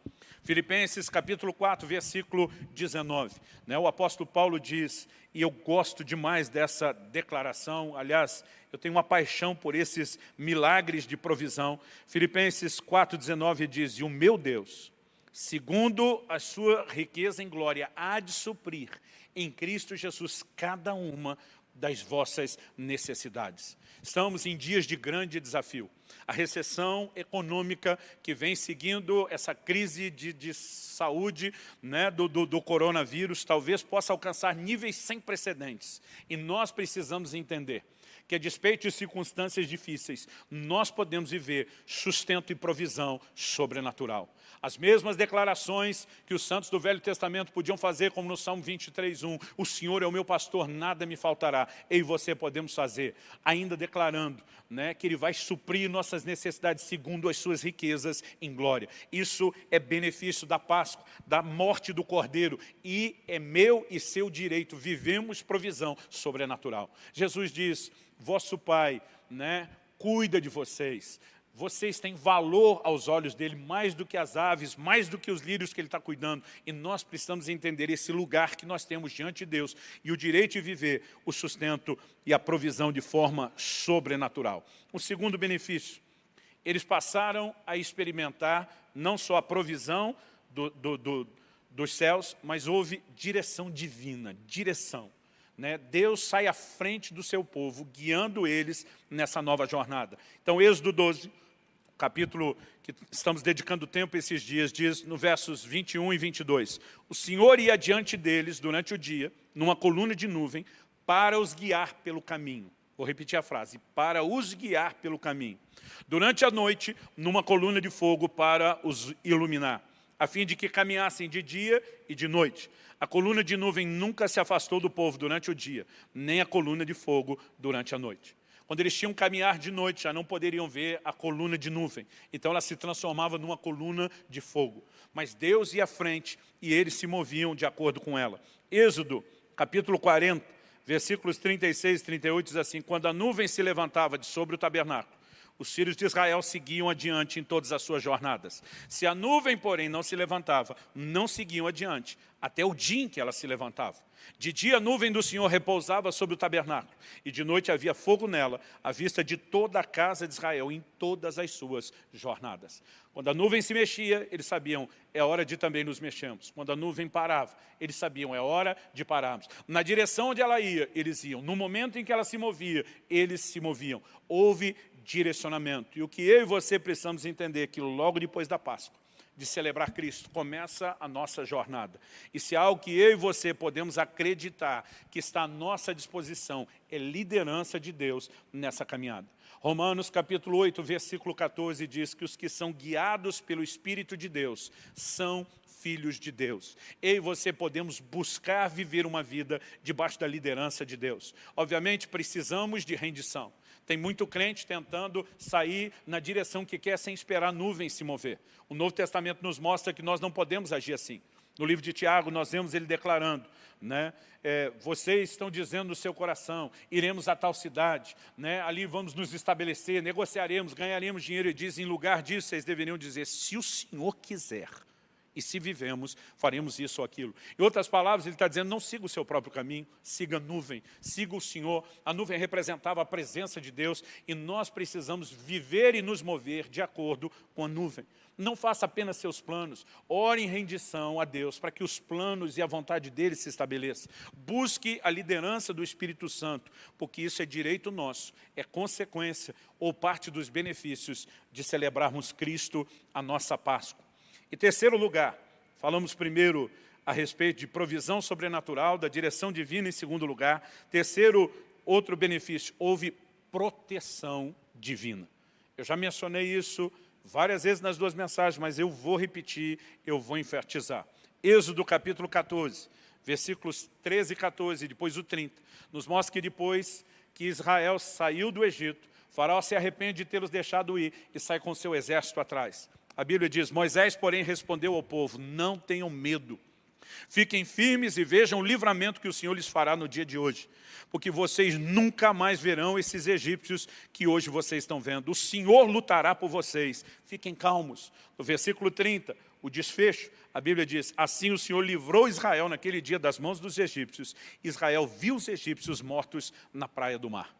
Filipenses capítulo 4, versículo 19. O apóstolo Paulo diz, e eu gosto demais dessa declaração, aliás, eu tenho uma paixão por esses milagres de provisão. Filipenses 4, 19 diz, e o meu Deus, segundo a sua riqueza em glória, há de suprir em Cristo Jesus cada uma das vossas necessidades. Estamos em dias de grande desafio. A recessão econômica que vem seguindo essa crise de saúde do coronavírus talvez possa alcançar níveis sem precedentes. E nós precisamos entender que a despeito de circunstâncias difíceis, nós podemos viver sustento e provisão sobrenatural. As mesmas declarações que os santos do Velho Testamento podiam fazer, como no Salmo 23:1, o Senhor é o meu pastor, nada me faltará. Eu e você podemos fazer, ainda declarando que Ele vai suprir nossas necessidades segundo as suas riquezas em glória. Isso é benefício da Páscoa, da morte do Cordeiro, e é meu e seu direito, vivemos provisão sobrenatural. Jesus diz, vosso Pai cuida de vocês. Vocês têm valor aos olhos dele, mais do que as aves, mais do que os lírios que ele está cuidando. E nós precisamos entender esse lugar que nós temos diante de Deus e o direito de viver o sustento e a provisão de forma sobrenatural. O segundo benefício, eles passaram a experimentar não só a provisão dos céus, mas houve direção divina, direção. Deus sai à frente do seu povo, guiando eles nessa nova jornada. Então, Êxodo 12, capítulo que estamos dedicando tempo esses dias, diz no versos 21 e 22, o Senhor ia diante deles durante o dia, numa coluna de nuvem, para os guiar pelo caminho. Vou repetir a frase, para os guiar pelo caminho. Durante a noite, numa coluna de fogo para os iluminar, a fim de que caminhassem de dia e de noite. A coluna de nuvem nunca se afastou do povo durante o dia, nem a coluna de fogo durante a noite. Quando eles tinham que caminhar de noite, já não poderiam ver a coluna de nuvem. Então ela se transformava numa coluna de fogo. Mas Deus ia à frente e eles se moviam de acordo com ela. Êxodo, capítulo 40, versículos 36 e 38, diz assim: quando a nuvem se levantava de sobre o tabernáculo, os filhos de Israel seguiam adiante em todas as suas jornadas. Se a nuvem, porém, não se levantava, não seguiam adiante, até o dia em que ela se levantava. De dia a nuvem do Senhor repousava sobre o tabernáculo, e de noite havia fogo nela, à vista de toda a casa de Israel, em todas as suas jornadas. Quando a nuvem se mexia, eles sabiam, é hora de também nos mexermos. Quando a nuvem parava, eles sabiam, é hora de pararmos. Na direção onde ela ia, eles iam. No momento em que ela se movia, eles se moviam. Houve direcionamento. E o que eu e você precisamos entender é que logo depois da Páscoa, de celebrar Cristo, começa a nossa jornada. E se há algo que eu e você podemos acreditar que está à nossa disposição, é liderança de Deus nessa caminhada. Romanos capítulo 8, versículo 14 diz que os que são guiados pelo Espírito de Deus são filhos de Deus. Eu e você podemos buscar viver uma vida debaixo da liderança de Deus. Obviamente precisamos de rendição. Tem muito crente tentando sair na direção que quer sem esperar a nuvem se mover. O Novo Testamento nos mostra que nós não podemos agir assim. No livro de Tiago, nós vemos ele declarando, né? Vocês estão dizendo no seu coração, iremos a tal cidade, né? Ali vamos nos estabelecer, negociaremos, ganharemos dinheiro. E diz, em lugar disso, vocês deveriam dizer, se o Senhor quiser. E se vivemos, faremos isso ou aquilo. Em outras palavras, ele está dizendo, não siga o seu próprio caminho, siga a nuvem, siga o Senhor. A nuvem representava a presença de Deus e nós precisamos viver e nos mover de acordo com a nuvem. Não faça apenas seus planos, ore em rendição a Deus para que os planos e a vontade dele se estabeleçam. Busque a liderança do Espírito Santo, porque isso é direito nosso, é consequência ou parte dos benefícios de celebrarmos Cristo, a nossa Páscoa. Em terceiro lugar, falamos primeiro a respeito de provisão sobrenatural, da direção divina em segundo lugar. Terceiro, outro benefício, houve proteção divina. Eu já mencionei isso várias vezes nas duas mensagens, mas eu vou repetir, eu vou enfatizar. Êxodo capítulo 14, versículos 13 e 14, depois o 30, nos mostra que depois que Israel saiu do Egito, Faraó se arrepende de tê-los deixado ir e sai com seu exército atrás. A Bíblia diz, Moisés, porém, respondeu ao povo, não tenham medo. Fiquem firmes e vejam o livramento que o Senhor lhes fará no dia de hoje. Porque vocês nunca mais verão esses egípcios que hoje vocês estão vendo. O Senhor lutará por vocês. Fiquem calmos. No versículo 30, o desfecho, a Bíblia diz, assim o Senhor livrou Israel naquele dia das mãos dos egípcios. Israel viu os egípcios mortos na praia do mar.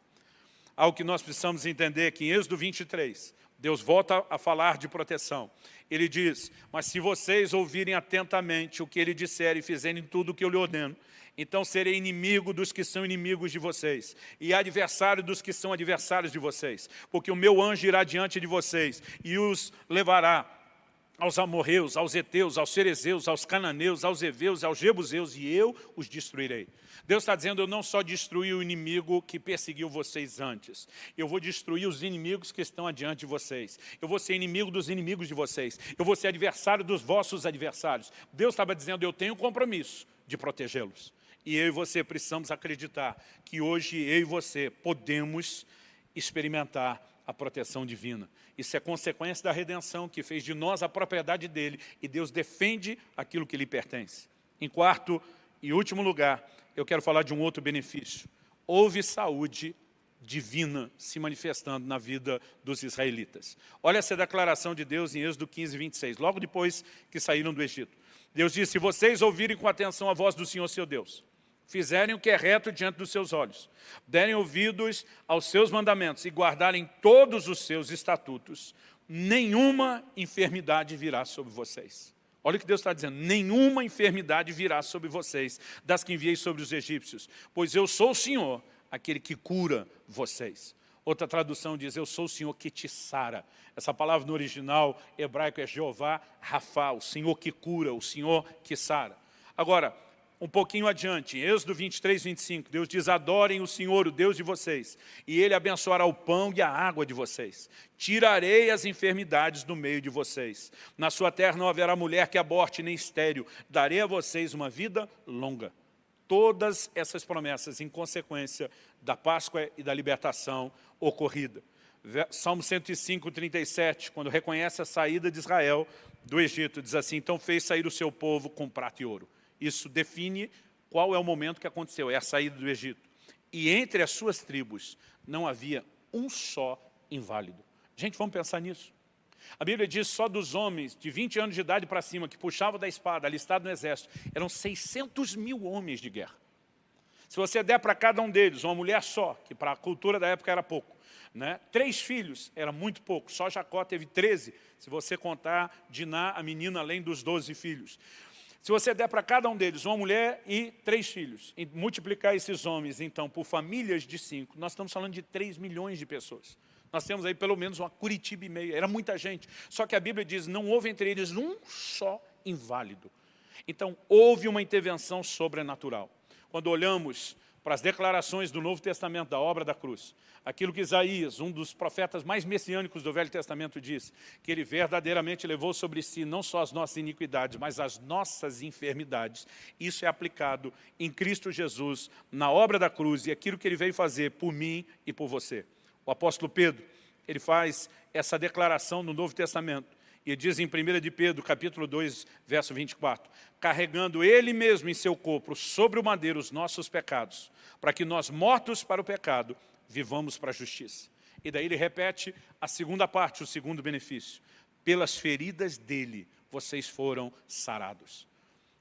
Algo que nós precisamos entender é que em Êxodo 23, Deus volta a falar de proteção. Ele diz, mas se vocês ouvirem atentamente o que ele disser e fizerem tudo o que eu lhe ordeno, então serei inimigo dos que são inimigos de vocês, e adversário dos que são adversários de vocês, porque o meu anjo irá diante de vocês e os levará aos amorreus, aos heteus, aos cerezeus, aos cananeus, aos heveus, aos jebuseus, e eu os destruirei. Deus está dizendo, eu não só destruí o inimigo que perseguiu vocês antes, eu vou destruir os inimigos que estão adiante de vocês. Eu vou ser inimigo dos inimigos de vocês. Eu vou ser adversário dos vossos adversários. Deus estava dizendo, eu tenho um compromisso de protegê-los. E eu e você precisamos acreditar que hoje eu e você podemos experimentar a proteção divina. Isso é consequência da redenção que fez de nós a propriedade dele e Deus defende aquilo que lhe pertence. Em quarto e último lugar, eu quero falar de um outro benefício. Houve saúde divina se manifestando na vida dos israelitas. Olha essa declaração de Deus em Êxodo 15, 26, logo depois que saíram do Egito. Deus disse, se vocês ouvirem com atenção a voz do Senhor seu Deus, fizerem o que é reto diante dos seus olhos, derem ouvidos aos seus mandamentos e guardarem todos os seus estatutos, nenhuma enfermidade virá sobre vocês. Olha o que Deus está dizendo, nenhuma enfermidade virá sobre vocês, das que enviei sobre os egípcios, pois eu sou o Senhor, aquele que cura vocês. Outra tradução diz, eu sou o Senhor que te sara. Essa palavra no original hebraico é Jeová Rafa, o Senhor que cura, o Senhor que sara. Agora, um pouquinho adiante, em Êxodo 23, 25, Deus diz, adorem o Senhor, o Deus de vocês, e Ele abençoará o pão e a água de vocês. Tirarei as enfermidades do meio de vocês. Na sua terra não haverá mulher que aborte nem estéril. Darei a vocês uma vida longa. todas essas promessas em consequência da Páscoa e da libertação ocorrida. Salmo 105, 37, quando reconhece a saída de Israel do Egito, diz assim: então fez sair o seu povo com prata e ouro. Isso define qual é o momento que aconteceu, é a saída do Egito. E entre as suas tribos não havia um só inválido. Gente, vamos pensar nisso. A Bíblia diz só dos homens de 20 anos de idade para cima, que puxavam da espada, alistados no exército, eram 600 mil homens de guerra. Se você der para cada um deles uma mulher só, que para a cultura da época era pouco, né? 3 filhos, era muito pouco, só Jacó teve 13, se você contar Diná, a menina, além dos 12 filhos. Se você der para cada um deles uma mulher e 3 filhos, e multiplicar esses homens, então, por famílias de 5, nós estamos falando de 3 milhões de pessoas. Nós temos aí pelo menos uma Curitiba e meia, era muita gente. Só que a Bíblia diz, não houve entre eles um só inválido. Então, houve uma intervenção sobrenatural. Quando olhamos para as declarações do Novo Testamento, da obra da cruz, aquilo que Isaías, um dos profetas mais messiânicos do Velho Testamento, diz, que ele verdadeiramente levou sobre si não só as nossas iniquidades, mas as nossas enfermidades. Isso é aplicado em Cristo Jesus, na obra da cruz, e aquilo que ele veio fazer por mim e por você. O apóstolo Pedro, ele faz essa declaração no Novo Testamento, e diz em 1 de Pedro, capítulo 2, verso 24, carregando ele mesmo em seu corpo sobre o madeiro os nossos pecados, para que nós, mortos para o pecado, vivamos para a justiça. E daí ele repete a segunda parte, o segundo benefício. Pelas feridas dele, vocês foram sarados.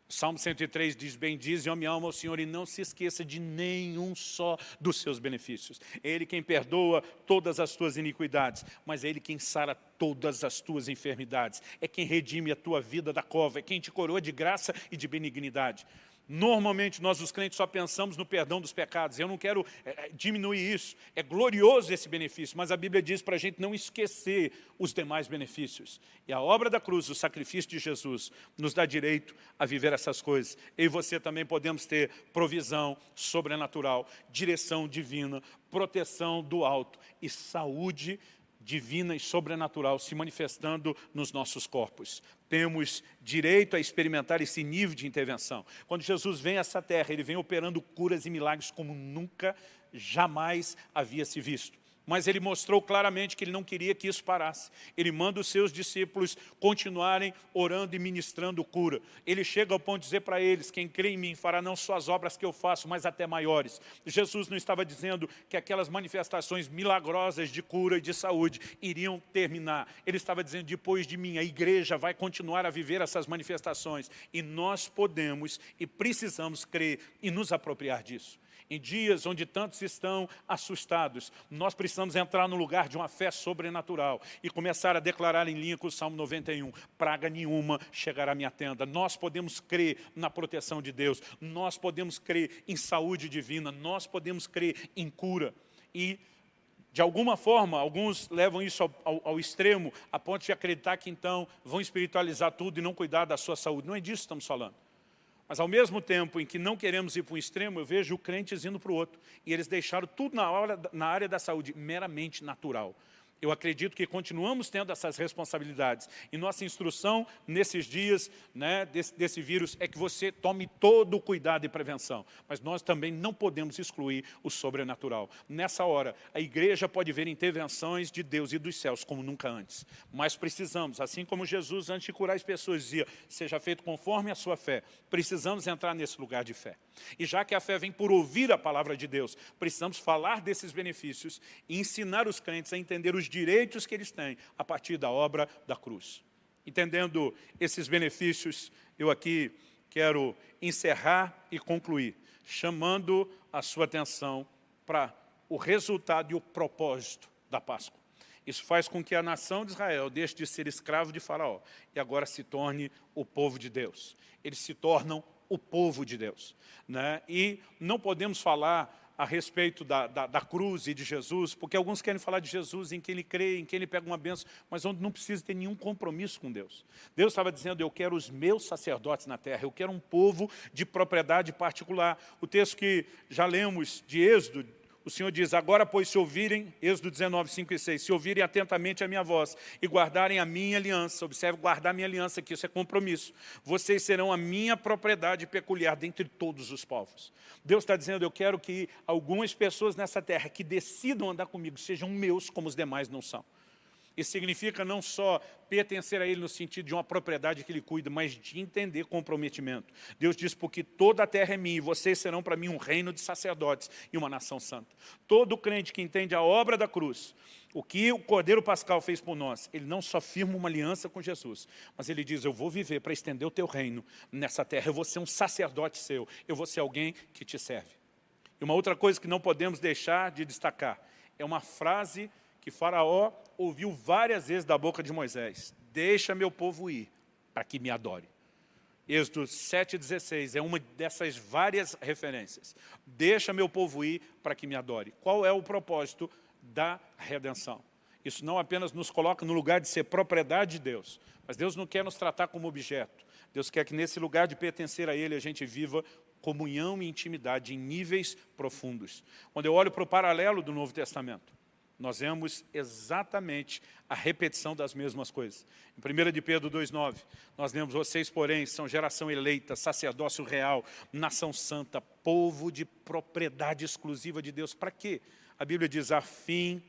O Salmo 103 diz, bendize, ó minha alma, ao Senhor, e não se esqueça de nenhum só dos seus benefícios. É Ele quem perdoa todas as tuas iniquidades, mas é Ele quem sara todas as tuas enfermidades. É quem redime a tua vida da cova, é quem te coroa de graça e de benignidade. Normalmente, nós os crentes só pensamos no perdão dos pecados. Eu não quero diminuir isso. É glorioso esse benefício, mas a Bíblia diz para a gente não esquecer os demais benefícios. E a obra da cruz, o sacrifício de Jesus, nos dá direito a viver essas coisas. Eu e você também podemos ter provisão sobrenatural, direção divina, proteção do alto e saúde divina e sobrenatural se manifestando nos nossos corpos. Temos direito a experimentar esse nível de intervenção. Quando Jesus vem a essa terra, Ele vem operando curas e milagres como nunca, jamais havia se visto. Mas Ele mostrou claramente que Ele não queria que isso parasse. Ele manda os seus discípulos continuarem orando e ministrando cura. Ele chega ao ponto de dizer para eles, quem crê em mim fará não só as obras que eu faço, mas até maiores. Jesus não estava dizendo que aquelas manifestações milagrosas de cura e de saúde iriam terminar. Ele estava dizendo, depois de mim, a igreja vai continuar a viver essas manifestações. E nós podemos e precisamos crer e nos apropriar disso. Em dias onde tantos estão assustados, nós precisamos entrar no lugar de uma fé sobrenatural e começar a declarar em linha com o Salmo 91, praga nenhuma chegará à minha tenda. Nós podemos crer na proteção de Deus, nós podemos crer em saúde divina, nós podemos crer em cura. E, de alguma forma, alguns levam isso ao extremo, a ponto de acreditar que, então, vão espiritualizar tudo e não cuidar da sua saúde. Não é disso que estamos falando. Mas, ao mesmo tempo em que não queremos ir para um extremo, eu vejo crentes indo para o outro. E eles deixaram tudo na área da saúde meramente natural. Eu acredito que continuamos tendo essas responsabilidades. E nossa instrução nesses dias, né, desse vírus é que você tome todo o cuidado e prevenção. Mas nós também não podemos excluir o sobrenatural. Nessa hora, a igreja pode ver intervenções de Deus e dos céus como nunca antes. Mas precisamos, assim como Jesus, antes de curar as pessoas, dizia, seja feito conforme a sua fé. Precisamos entrar nesse lugar de fé. E já que a fé vem por ouvir a palavra de Deus, precisamos falar desses benefícios e ensinar os crentes a entender os direitos que eles têm a partir da obra da cruz. Entendendo esses benefícios, eu aqui quero encerrar e concluir, chamando a sua atenção para o resultado e o propósito da Páscoa. Isso faz com que a nação de Israel deixe de ser escravo de Faraó e agora se torne o povo de Deus. Eles se tornam o povo de Deus, né? E não podemos falar a respeito da cruz e de Jesus, porque alguns querem falar de Jesus em quem ele crê, em quem ele pega uma bênção, mas onde não precisa ter nenhum compromisso com Deus. Deus estava dizendo, eu quero os meus sacerdotes na terra, eu quero um povo de propriedade particular. O texto que já lemos de Êxodo, O Senhor diz, agora, pois, se ouvirem, Êxodo 19, 5 e 6, se ouvirem atentamente a minha voz e guardarem a minha aliança, observe, guardar a minha aliança, que isso é compromisso, vocês serão a minha propriedade peculiar dentre todos os povos. Deus está dizendo, eu quero que algumas pessoas nessa terra que decidam andar comigo sejam meus, como os demais não são. Isso significa não só pertencer a Ele no sentido de uma propriedade que Ele cuida, mas de entender comprometimento. Deus diz, porque toda a terra é minha e vocês serão para mim um reino de sacerdotes e uma nação santa. Todo crente que entende a obra da cruz, o que o Cordeiro Pascal fez por nós, ele não só firma uma aliança com Jesus, mas ele diz, eu vou viver para estender o teu reino nessa terra, eu vou ser um sacerdote seu, eu vou ser alguém que te serve. E uma outra coisa que não podemos deixar de destacar, é uma frase que Faraó ouviu várias vezes da boca de Moisés. Deixa meu povo ir, para que me adore. Êxodo 7,16 é uma dessas várias referências. Deixa meu povo ir, para que me adore. Qual é o propósito da redenção? Isso não apenas nos coloca no lugar de ser propriedade de Deus, mas Deus não quer nos tratar como objeto. Deus quer que nesse lugar de pertencer a Ele, a gente viva comunhão e intimidade em níveis profundos. Quando eu olho para o paralelo do Novo Testamento, nós vemos exatamente a repetição das mesmas coisas. Em 1 de Pedro 2,9, nós lemos, vocês, porém, são geração eleita, sacerdócio real, nação santa, povo de propriedade exclusiva de Deus. Para quê? A Bíblia diz, a fim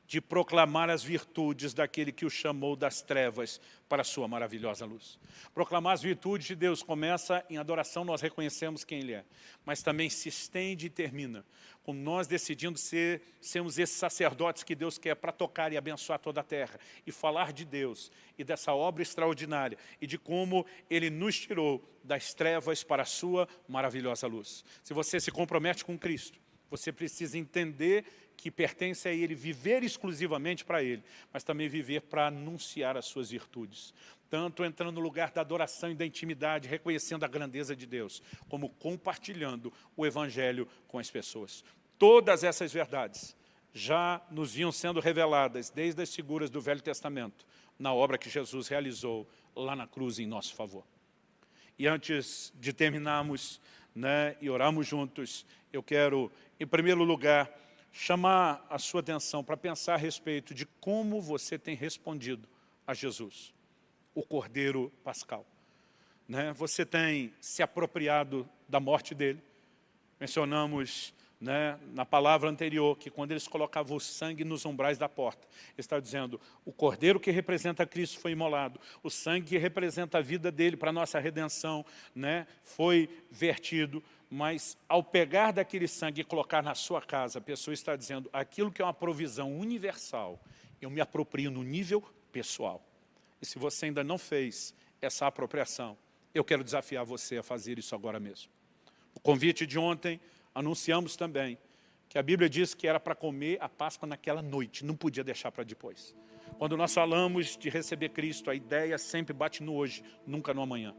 de proclamar as virtudes daquele que o chamou das trevas para a sua maravilhosa luz. Proclamar as virtudes de Deus começa em adoração, nós reconhecemos quem Ele é, mas também se estende e termina com nós decidindo sermos esses sacerdotes que Deus quer para tocar e abençoar toda a terra, e falar de Deus, e dessa obra extraordinária, e de como Ele nos tirou das trevas para a sua maravilhosa luz. Se você se compromete com Cristo, você precisa entender que pertence a Ele, viver exclusivamente para Ele, mas também viver para anunciar as suas virtudes. Tanto entrando no lugar da adoração e da intimidade, reconhecendo a grandeza de Deus, como compartilhando o Evangelho com as pessoas. Todas essas verdades já nos vinham sendo reveladas desde as figuras do Velho Testamento, na obra que Jesus realizou lá na cruz em nosso favor. E antes de terminarmos, e orarmos juntos, eu quero, em primeiro lugar, chamar a sua atenção para pensar a respeito de como você tem respondido a Jesus, o Cordeiro Pascal. Você tem se apropriado da morte dele. Mencionamos na palavra anterior que quando eles colocavam o sangue nos umbrais da porta, ele está dizendo, o Cordeiro que representa Cristo foi imolado, o sangue que representa a vida dele para a nossa redenção foi vertido. Mas ao pegar daquele sangue e colocar na sua casa, a pessoa está dizendo, aquilo que é uma provisão universal, eu me aproprio no nível pessoal. E se você ainda não fez essa apropriação, eu quero desafiar você a fazer isso agora mesmo. O convite de ontem, anunciamos também que a Bíblia diz que era para comer a Páscoa naquela noite, não podia deixar para depois. Quando nós falamos de receber Cristo, a ideia sempre bate no hoje, nunca no amanhã.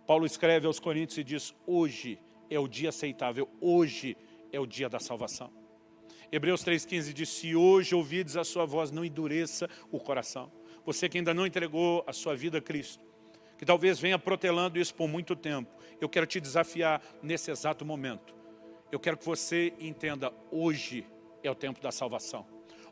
Paulo escreve aos Coríntios e diz, hoje é o dia aceitável, hoje é o dia da salvação. Hebreus 3,15 diz, se hoje ouvides a sua voz, não endureça o coração. Você que ainda não entregou a sua vida a Cristo, que talvez venha protelando isso por muito tempo, eu quero te desafiar nesse exato momento. Eu quero que você entenda, hoje é o tempo da salvação.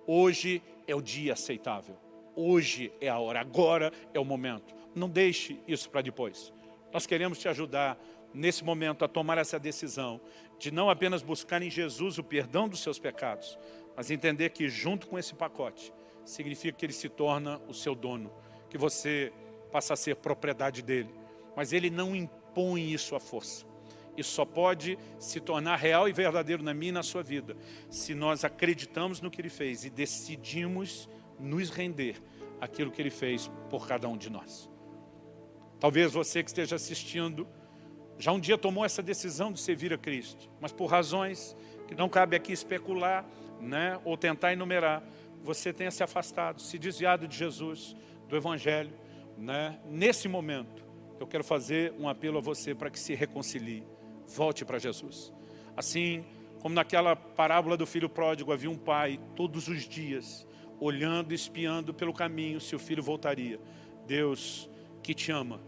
Hoje é o dia aceitável. Hoje é a hora, agora é o momento. Não deixe isso para depois. Nós queremos te ajudar nesse momento a tomar essa decisão de não apenas buscar em Jesus o perdão dos seus pecados, mas entender que junto com esse pacote, significa que ele se torna o seu dono, que você passa a ser propriedade dele, mas ele não impõe isso à força. Isso só pode se tornar real e verdadeiro na minha e na sua vida, se nós acreditamos no que ele fez e decidimos nos render àquilo que ele fez por cada um de nós. Talvez você que esteja assistindo, já um dia tomou essa decisão de servir a Cristo, mas por razões que não cabe aqui especular, ou tentar enumerar, você tenha se afastado, se desviado de Jesus, do Evangelho. Nesse momento, eu quero fazer um apelo a você para que se reconcilie, volte para Jesus. Assim como naquela parábola do filho pródigo, havia um pai todos os dias, olhando, espiando pelo caminho se o filho voltaria. Deus que te ama,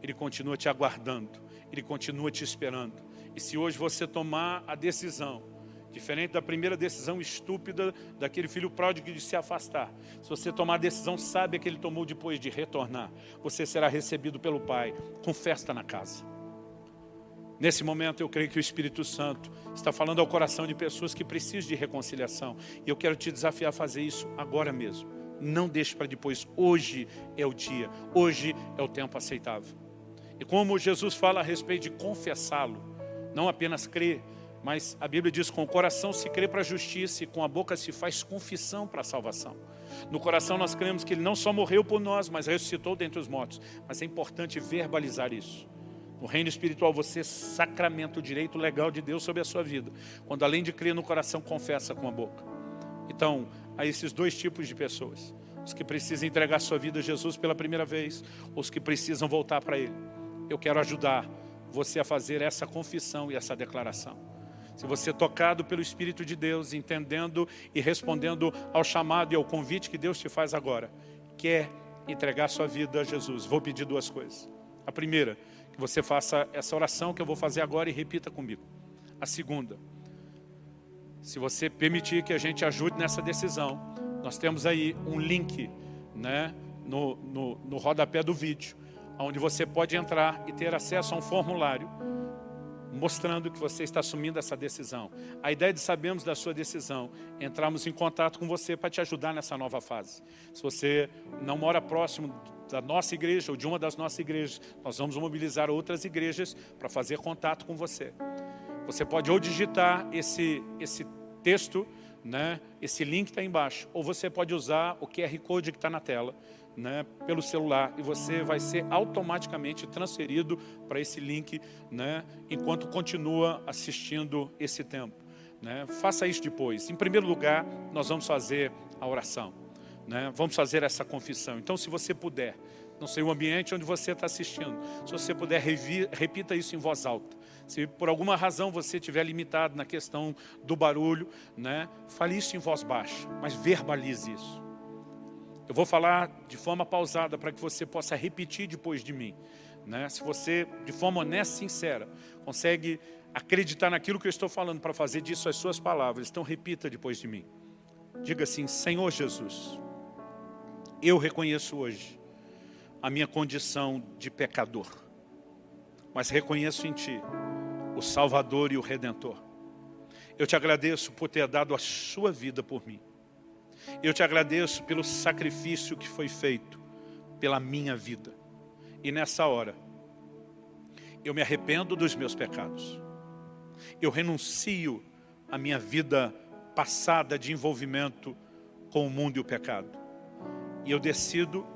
Ele continua te aguardando, Ele continua te esperando. E se hoje você tomar a decisão Diferente da primeira decisão estúpida daquele filho pródigo de se afastar. Se você tomar a decisão sábia que ele tomou depois de retornar, você será recebido pelo Pai com festa na casa. Nesse momento eu creio que o Espírito Santo está falando ao coração de pessoas que precisam de reconciliação. E eu quero te desafiar a fazer isso agora mesmo. Não deixe para depois. Hoje é o dia. Hoje é o tempo aceitável. E como Jesus fala a respeito de confessá-lo, não apenas crer, mas a Bíblia diz que com o coração se crê para a justiça e com a boca se faz confissão para a salvação. No coração nós cremos que Ele não só morreu por nós, mas ressuscitou dentre os mortos. Mas é importante verbalizar isso. No reino espiritual você sacramenta o direito legal de Deus sobre a sua vida. Quando além de crer no coração, confessa com a boca. Então, há esses dois tipos de pessoas. Os que precisam entregar sua vida a Jesus pela primeira vez, os que precisam voltar para Ele. Eu quero ajudar você a fazer essa confissão e essa declaração. Se você é tocado pelo Espírito de Deus, entendendo e respondendo ao chamado e ao convite que Deus te faz agora, quer entregar sua vida a Jesus, vou pedir duas coisas. A primeira, que você faça essa oração que eu vou fazer agora e repita comigo. A segunda, se você permitir que a gente ajude nessa decisão, nós temos aí um link, né, no rodapé do vídeo, onde você pode entrar e ter acesso a um formulário mostrando que você está assumindo essa decisão. A ideia de sabermos da sua decisão, entrarmos em contato com você para te ajudar nessa nova fase. Se você não mora próximo da nossa igreja ou de uma das nossas igrejas, nós vamos mobilizar outras igrejas para fazer contato com você. Você pode ou digitar esse texto, né, esse link está embaixo, ou você pode usar o QR Code que está na tela, né, pelo celular, e você vai ser automaticamente transferido para esse link, né, enquanto continua assistindo esse tempo, né. Faça isso depois. Em primeiro lugar, nós vamos fazer a oração, né, vamos fazer essa confissão. Então, se você puder, não sei o ambiente onde você está assistindo, se você puder, repita isso em voz alta. Se por alguma razão você estiver limitado na questão do barulho, né, fale isso em voz baixa, mas verbalize isso. Eu vou falar de forma pausada para que você possa repetir depois de mim, né? Se você, de forma honesta e sincera, consegue acreditar naquilo que eu estou falando para fazer disso as suas palavras, então repita depois de mim. Diga assim: Senhor Jesus, eu reconheço hoje a minha condição de pecador, mas reconheço em Ti o Salvador e o Redentor. Eu te agradeço por ter dado a sua vida por mim. Eu te agradeço pelo sacrifício que foi feito pela minha vida. E nessa hora, eu me arrependo dos meus pecados. Eu renuncio à minha vida passada de envolvimento com o mundo e o pecado. E eu decido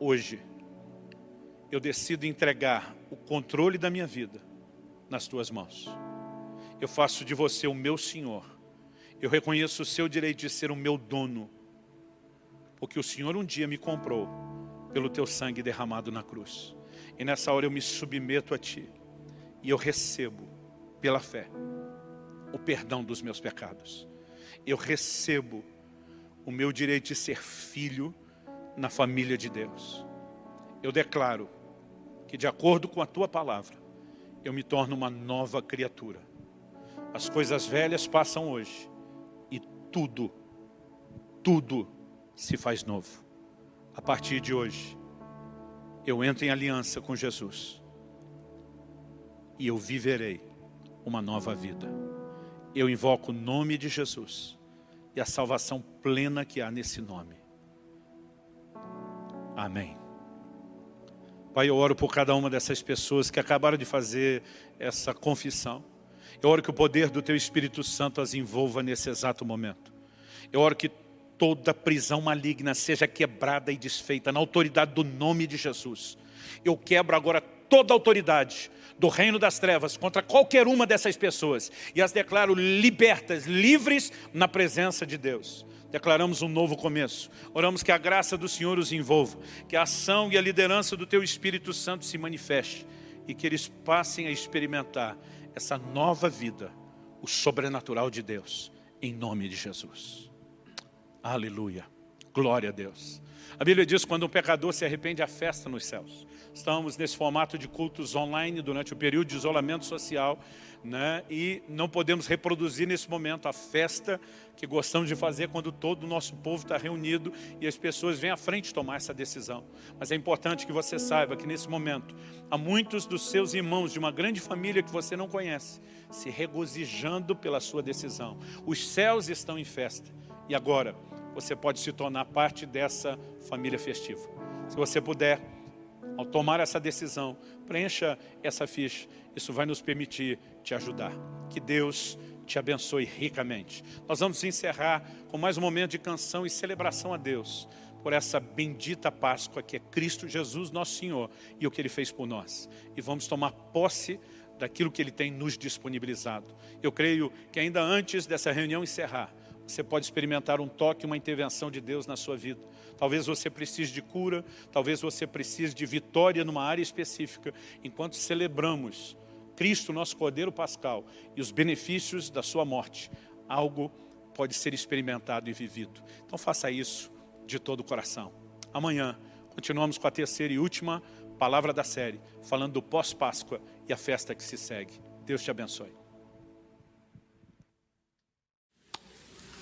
hoje, eu decido entregar o controle da minha vida nas tuas mãos. Eu faço de você o meu Senhor. Eu reconheço o seu direito de ser o meu dono, porque o Senhor um dia me comprou pelo teu sangue derramado na cruz. E nessa hora eu me submeto a Ti e eu recebo, pela fé, o perdão dos meus pecados. Eu recebo o meu direito de ser filho na família de Deus. Eu declaro que, de acordo com a Tua palavra, eu me torno uma nova criatura. As coisas velhas passam hoje e tudo se faz novo. A partir de hoje, eu entro em aliança com Jesus e eu viverei uma nova vida. Eu invoco o nome de Jesus e a salvação plena que há nesse nome. Amém. Pai, eu oro por cada uma dessas pessoas que acabaram de fazer essa confissão. Eu oro que o poder do Teu Espírito Santo as envolva nesse exato momento. Eu oro que toda prisão maligna seja quebrada e desfeita na autoridade do nome de Jesus. Eu quebro agora toda a autoridade do reino das trevas contra qualquer uma dessas pessoas e as declaro libertas, livres na presença de Deus. Declaramos um novo começo. Oramos que a graça do Senhor os envolva, que a ação e a liderança do Teu Espírito Santo se manifeste e que eles passem a experimentar essa nova vida, o sobrenatural de Deus, em nome de Jesus. Aleluia. Glória a Deus. A Bíblia diz que quando um pecador se arrepende, há festa nos céus. Estamos nesse formato de cultos online durante o período de isolamento social, né? E não podemos reproduzir nesse momento a festa que gostamos de fazer quando todo o nosso povo está reunido e as pessoas vêm à frente tomar essa decisão. Mas é importante que você saiba que nesse momento há muitos dos seus irmãos de uma grande família que você não conhece se regozijando pela sua decisão. Os céus estão em festa e agora você pode se tornar parte dessa família festiva. Se você puder, ao tomar essa decisão, preencha essa ficha. Isso vai nos permitir te ajudar. Que Deus te abençoe ricamente. Nós vamos encerrar com mais um momento de canção e celebração a Deus por essa bendita Páscoa que é Cristo Jesus, nosso Senhor, e o que Ele fez por nós. E vamos tomar posse daquilo que Ele tem nos disponibilizado. Eu creio que ainda antes dessa reunião encerrar, você pode experimentar um toque, uma intervenção de Deus na sua vida. Talvez você precise de cura, talvez você precise de vitória numa área específica. Enquanto celebramos Cristo, nosso Cordeiro Pascal, e os benefícios da sua morte, algo pode ser experimentado e vivido. Então faça isso de todo o coração. Amanhã, continuamos com a terceira e última palavra da série, falando do pós-Páscoa e a festa que se segue. Deus te abençoe.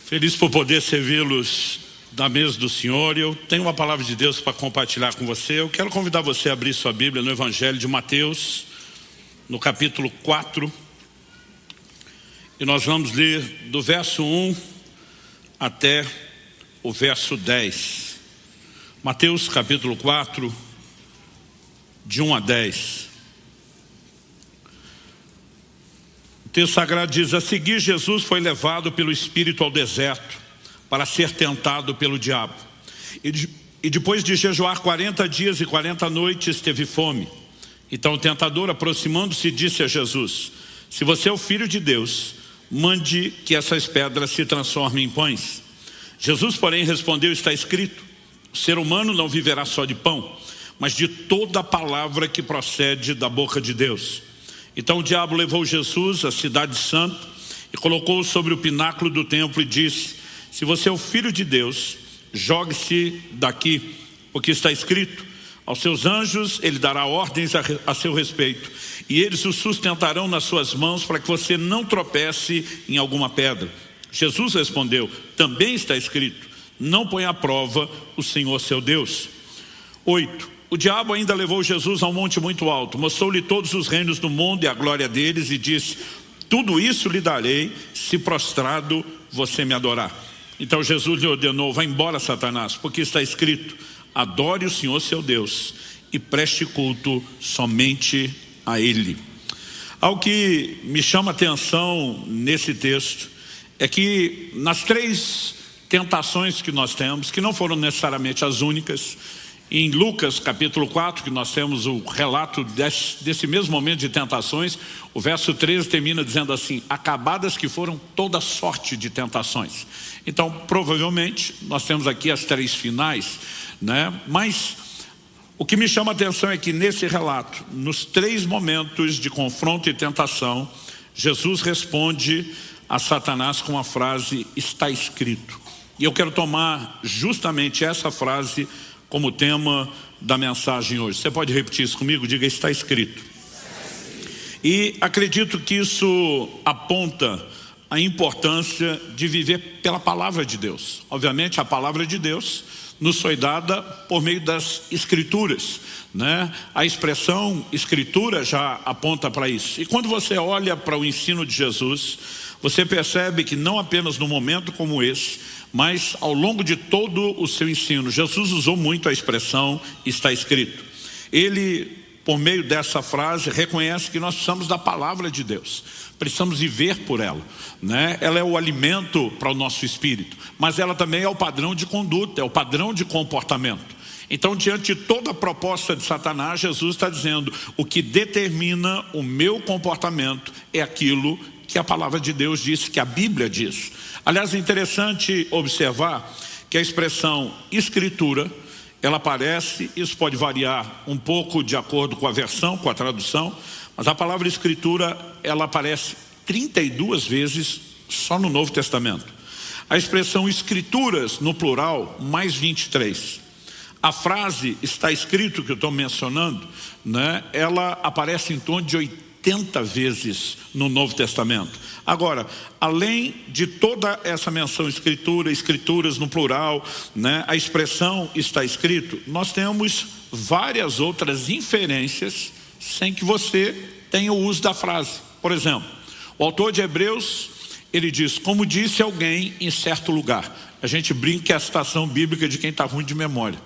Feliz por poder servi-los da mesa do Senhor. Eu tenho uma palavra de Deus para compartilhar com você. Eu quero convidar você a abrir sua Bíblia no Evangelho de Mateus, no capítulo 4. E nós vamos ler do verso 1 até o verso 10. Mateus capítulo 4, de 1 a 10. O texto sagrado diz: a seguir Jesus foi levado pelo Espírito ao deserto para ser tentado pelo diabo. E depois de jejuar 40 dias e 40 noites teve fome. Então o tentador, aproximando-se, disse a Jesus: se você é o Filho de Deus, mande que essas pedras se transformem em pães. Jesus, porém, respondeu: está escrito, o ser humano não viverá só de pão, mas de toda a palavra que procede da boca de Deus. Então o diabo levou Jesus à cidade santa e colocou-o sobre o pináculo do templo e disse: se você é o Filho de Deus, jogue-se daqui, porque está escrito, aos seus anjos ele dará ordens a seu respeito, e eles o sustentarão nas suas mãos para que você não tropece em alguma pedra. Jesus respondeu: também está escrito, não ponha à prova o Senhor seu Deus. 8. O diabo ainda levou Jesus a um monte muito alto, mostrou-lhe todos os reinos do mundo e a glória deles e disse: tudo isso lhe darei, se prostrado você me adorar. Então Jesus lhe ordenou: vá embora, Satanás, porque está escrito, adore o Senhor seu Deus e preste culto somente a Ele. Algo que me chama a atenção nesse texto é que nas 3 tentações que nós temos, que não foram necessariamente as únicas, em Lucas capítulo 4, que nós temos o relato desse mesmo momento de tentações, o verso 13 termina dizendo assim: acabadas que foram toda sorte de tentações. Então provavelmente nós temos aqui as 3 finais, né? Mas o que me chama a atenção é que nesse relato, nos 3 momentos de confronto e tentação, Jesus responde a Satanás com a frase: está escrito. E eu quero tomar justamente essa frase como tema da mensagem hoje. Você pode repetir isso comigo? Diga: está escrito. E acredito que isso aponta a importância de viver pela palavra de Deus. Obviamente a palavra de Deus nos foi dada por meio das escrituras, né? A expressão escritura já aponta para isso. E quando você olha para o ensino de Jesus, você percebe que não apenas num momento como esse, mas ao longo de todo o seu ensino, Jesus usou muito a expressão está escrito. Ele, por meio dessa frase, reconhece que nós precisamos da palavra de Deus, precisamos viver por ela, né? Ela é o alimento para o nosso espírito, mas ela também é o padrão de conduta, é o padrão de comportamento. Então, diante de toda a proposta de Satanás, Jesus está dizendo: o que determina o meu comportamento é aquilo que a palavra de Deus diz, que a Bíblia diz. Aliás, é interessante observar que a expressão escritura, ela aparece, isso pode variar um pouco de acordo com a versão, com a tradução, mas a palavra escritura, ela aparece 32 vezes só no Novo Testamento. A expressão escrituras, no plural, mais 23. A frase está escrito que eu estou mencionando, né? Ela aparece em torno de 80 vezes no Novo Testamento. Agora, além de toda essa menção escrituras no plural, né? A expressão está escrito, nós temos várias outras inferências sem que você tenha o uso da frase. Por exemplo, o autor de Hebreus, ele diz, como disse alguém em certo lugar. A gente brinca que é a citação bíblica de quem está ruim de memória,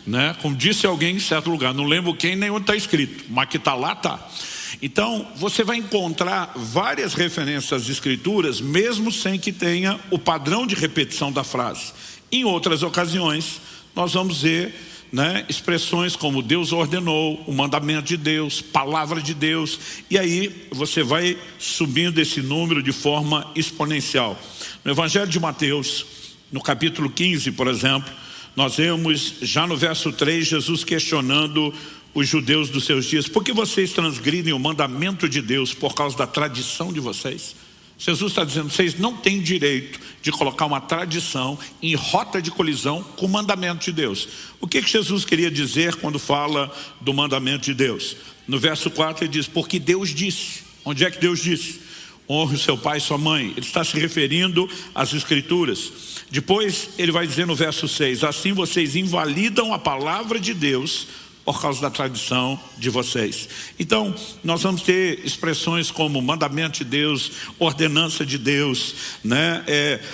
né? Como disse alguém em certo lugar, não lembro quem nem onde está escrito, mas que está lá, está. Então, você vai encontrar várias referências às escrituras, mesmo sem que tenha o padrão de repetição da frase. Em outras ocasiões, nós vamos ver, né, expressões como Deus ordenou, o mandamento de Deus, palavra de Deus, e aí você vai subindo esse número de forma exponencial. No Evangelho de Mateus, no capítulo 15, por exemplo, nós vemos já no verso 3, Jesus questionando os judeus dos seus dias, por que vocês transgridem o mandamento de Deus por causa da tradição de vocês? Jesus está dizendo, vocês não têm direito de colocar uma tradição em rota de colisão com o mandamento de Deus. O que Jesus queria dizer quando fala do mandamento de Deus? No verso 4 ele diz, porque Deus disse. Onde é que Deus disse? Honre o seu pai e sua mãe. Ele está se referindo às escrituras. Depois ele vai dizer no verso 6, assim vocês invalidam a palavra de Deus por causa da tradição de vocês. Então, nós vamos ter expressões como mandamento de Deus, ordenança de Deus, né?